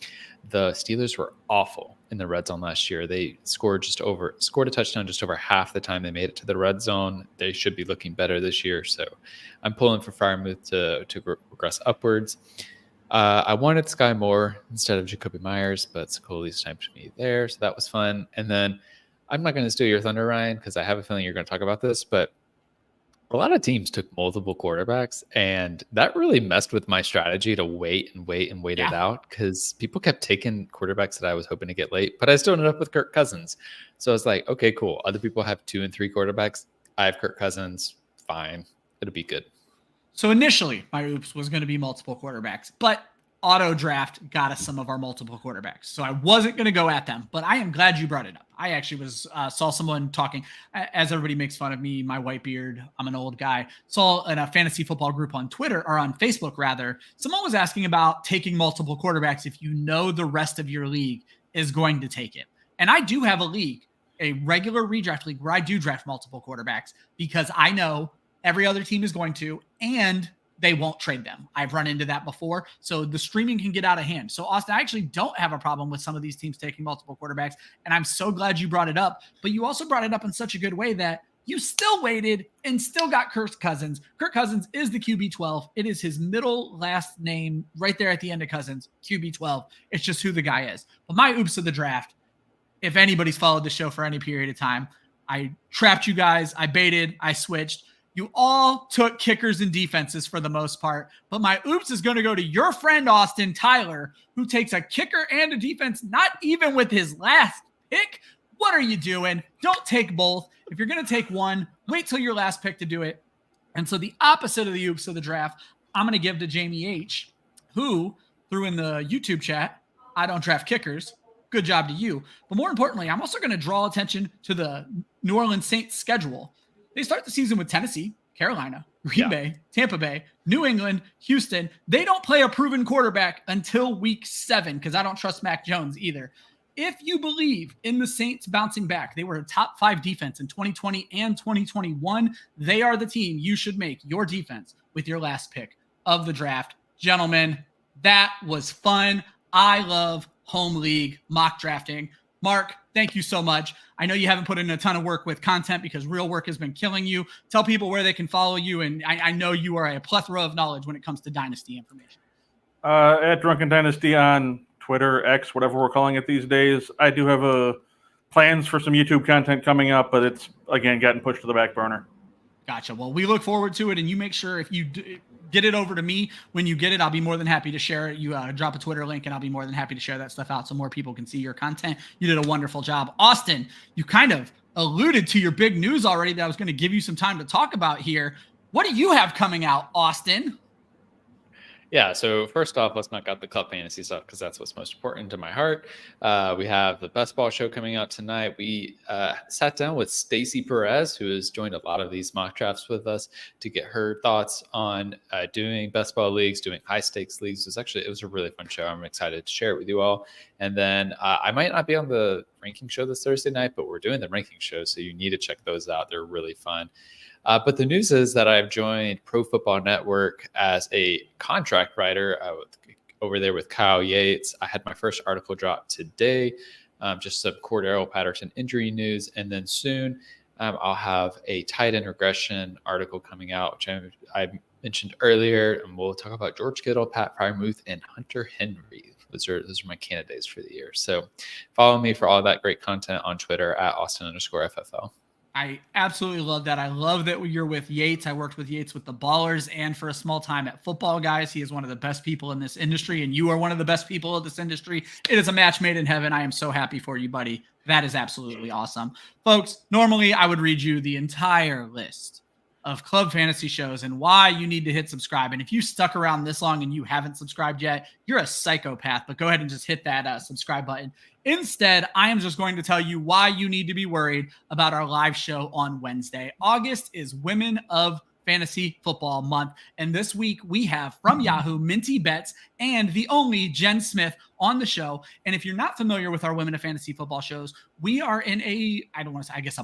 The Steelers were awful in the red zone last year. They scored a touchdown just over half the time they made it to the red zone. They should be looking better this year. So I'm pulling for Freiermuth to regress upwards. I wanted Sky Moore instead of Jacoby Myers, but Sicoli sniped me there. So that was fun. And then I'm not going to steal your thunder, Ryan, because I have a feeling you're going to talk about this, but a lot of teams took multiple quarterbacks, and that really messed with my strategy to wait it out because people kept taking quarterbacks that I was hoping to get late, but I still ended up with Kirk Cousins. So I was like, okay, cool. Other people have 2 and 3 quarterbacks. I have Kirk Cousins. Fine. It'll be good. So initially, my oops was going to be multiple quarterbacks, but auto draft got us some of our multiple quarterbacks. So I wasn't going to go at them, but I am glad you brought it up. I actually saw someone talking, as everybody makes fun of me, my white beard, I'm an old guy, saw in a fantasy football group on Twitter, or on Facebook rather, someone was asking about taking multiple quarterbacks if you know the rest of your league is going to take it. And I do have a league, a regular redraft league, where I do draft multiple quarterbacks because I know every other team is going to, and they won't trade them. I've run into that before. So the streaming can get out of hand. So Austin, I actually don't have a problem with some of these teams taking multiple quarterbacks. And I'm so glad you brought it up, but you also brought it up in such a good way that you still waited and still got Kirk Cousins. Kirk Cousins is the QB12. It is his middle last name right there at the end of Cousins, QB12. It's just who the guy is. But my oops of the draft, if anybody's followed the show for any period of time, I trapped you guys. I baited, I switched. You all took kickers and defenses for the most part, but my oops is going to go to your friend Austin Tyler, who takes a kicker and a defense, not even with his last pick. What are you doing? Don't take both. If you're going to take one, wait till your last pick to do it. And so the opposite of the oops of the draft, I'm going to give to Jamie H., who threw in the YouTube chat, I don't draft kickers. Good job to you. But more importantly, I'm also going to draw attention to the New Orleans Saints schedule. They start the season with Tennessee, Carolina, Green Bay, Tampa Bay, New England, Houston. They don't play a proven quarterback until week 7 because I don't trust Mac Jones either. If you believe in the Saints bouncing back, they were a top 5 defense in 2020 and 2021. They are the team you should make your defense with your last pick of the draft. Gentlemen, that was fun. I love home league mock drafting. Mark, thank you so much. I know you haven't put in a ton of work with content because real work has been killing you. Tell people where they can follow you, and I know you are a plethora of knowledge when it comes to Dynasty information. At Drunken Dynasty on Twitter, X, whatever we're calling it these days. I do have plans for some YouTube content coming up, but it's, again, gotten pushed to the back burner. Gotcha. Well, we look forward to it, and you make sure if you get it over to me when you get it, I'll be more than happy to share it. You drop a Twitter link, and I'll be more than happy to share that stuff out so more people can see your content. You did a wonderful job. Austin, you kind of alluded to your big news already that I was going to give you some time to talk about here. What do you have coming out, Austin? Yeah, so first off, let's knock out the club fantasy stuff because that's what's most important to my heart. We have the best ball show coming out tonight. We sat down with Stacy Perez, who has joined a lot of these mock drafts with us, to get her thoughts on doing best ball leagues, doing high stakes leagues. It was a really fun show. I'm excited to share it with you all. And then I might not be on the ranking show this Thursday night, but we're doing the ranking show, so you need to check those out. They're really fun. But the news is that I've joined Pro Football Network as a contract writer over there with Kyle Yates. I had my first article drop today, just some Cordero Patterson injury news. And then soon I'll have a tight end regression article coming out, which I mentioned earlier. And we'll talk about George Kittle, Pat Frymuth, and Hunter Henry. Those are my candidates for the year. So follow me for all that great content on Twitter at Austin_FFL. I absolutely love that. I love that you're with Yates. I worked with Yates with the Ballers and for a small time at Football Guys. He is one of the best people in this industry, and you are one of the best people of this industry. It is a match made in heaven. I am so happy for you, buddy. That is absolutely awesome. Folks, normally I would read you the entire list of club fantasy shows and why you need to hit subscribe. And if you stuck around this long and you haven't subscribed yet, you're a psychopath, but go ahead and just hit that subscribe button. Instead, I am just going to tell you why you need to be worried about our live show on Wednesday. August is Women of Fantasy Football Month. And this week we have from Yahoo, Minty Betts and the only Jen Smith on the show. And if you're not familiar with our Women of Fantasy Football shows, we are in a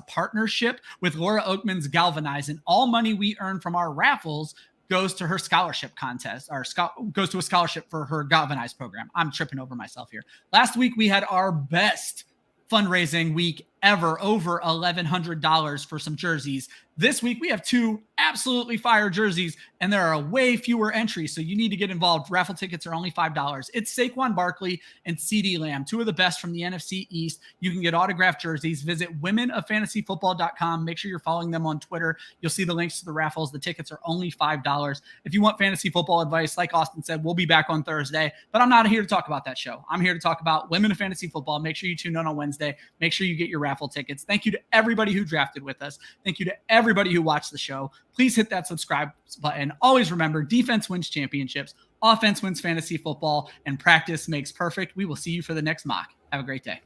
partnership with Laura Oakman's Galvanize, and all money we earn from our raffles goes to her scholarship contest, or goes to a scholarship for her Galvanize program. I'm tripping over myself here. Last week we had our best fundraising week ever, over $1,100 for some jerseys. This week we have 2 absolutely fire jerseys, and there are way fewer entries, so you need to get involved. Raffle tickets are only $5. It's Saquon Barkley and CeeDee Lamb, 2 of the best from the NFC East. You can get autographed jerseys. Visit womenoffantasyfootball.com. Make sure you're following them on Twitter. You'll see the links to the raffles. The tickets are only $5. If you want fantasy football advice, like Austin said, we'll be back on Thursday, but I'm not here to talk about that show. I'm here to talk about Women of Fantasy Football. Make sure you tune in on Wednesday. Make sure you get your raffle tickets. Thank you to everybody who drafted with us. Thank you to everybody who watched the show. Please hit that subscribe button. Always remember, defense wins championships, offense wins fantasy football, and practice makes perfect. We will see you for the next mock. Have a great day.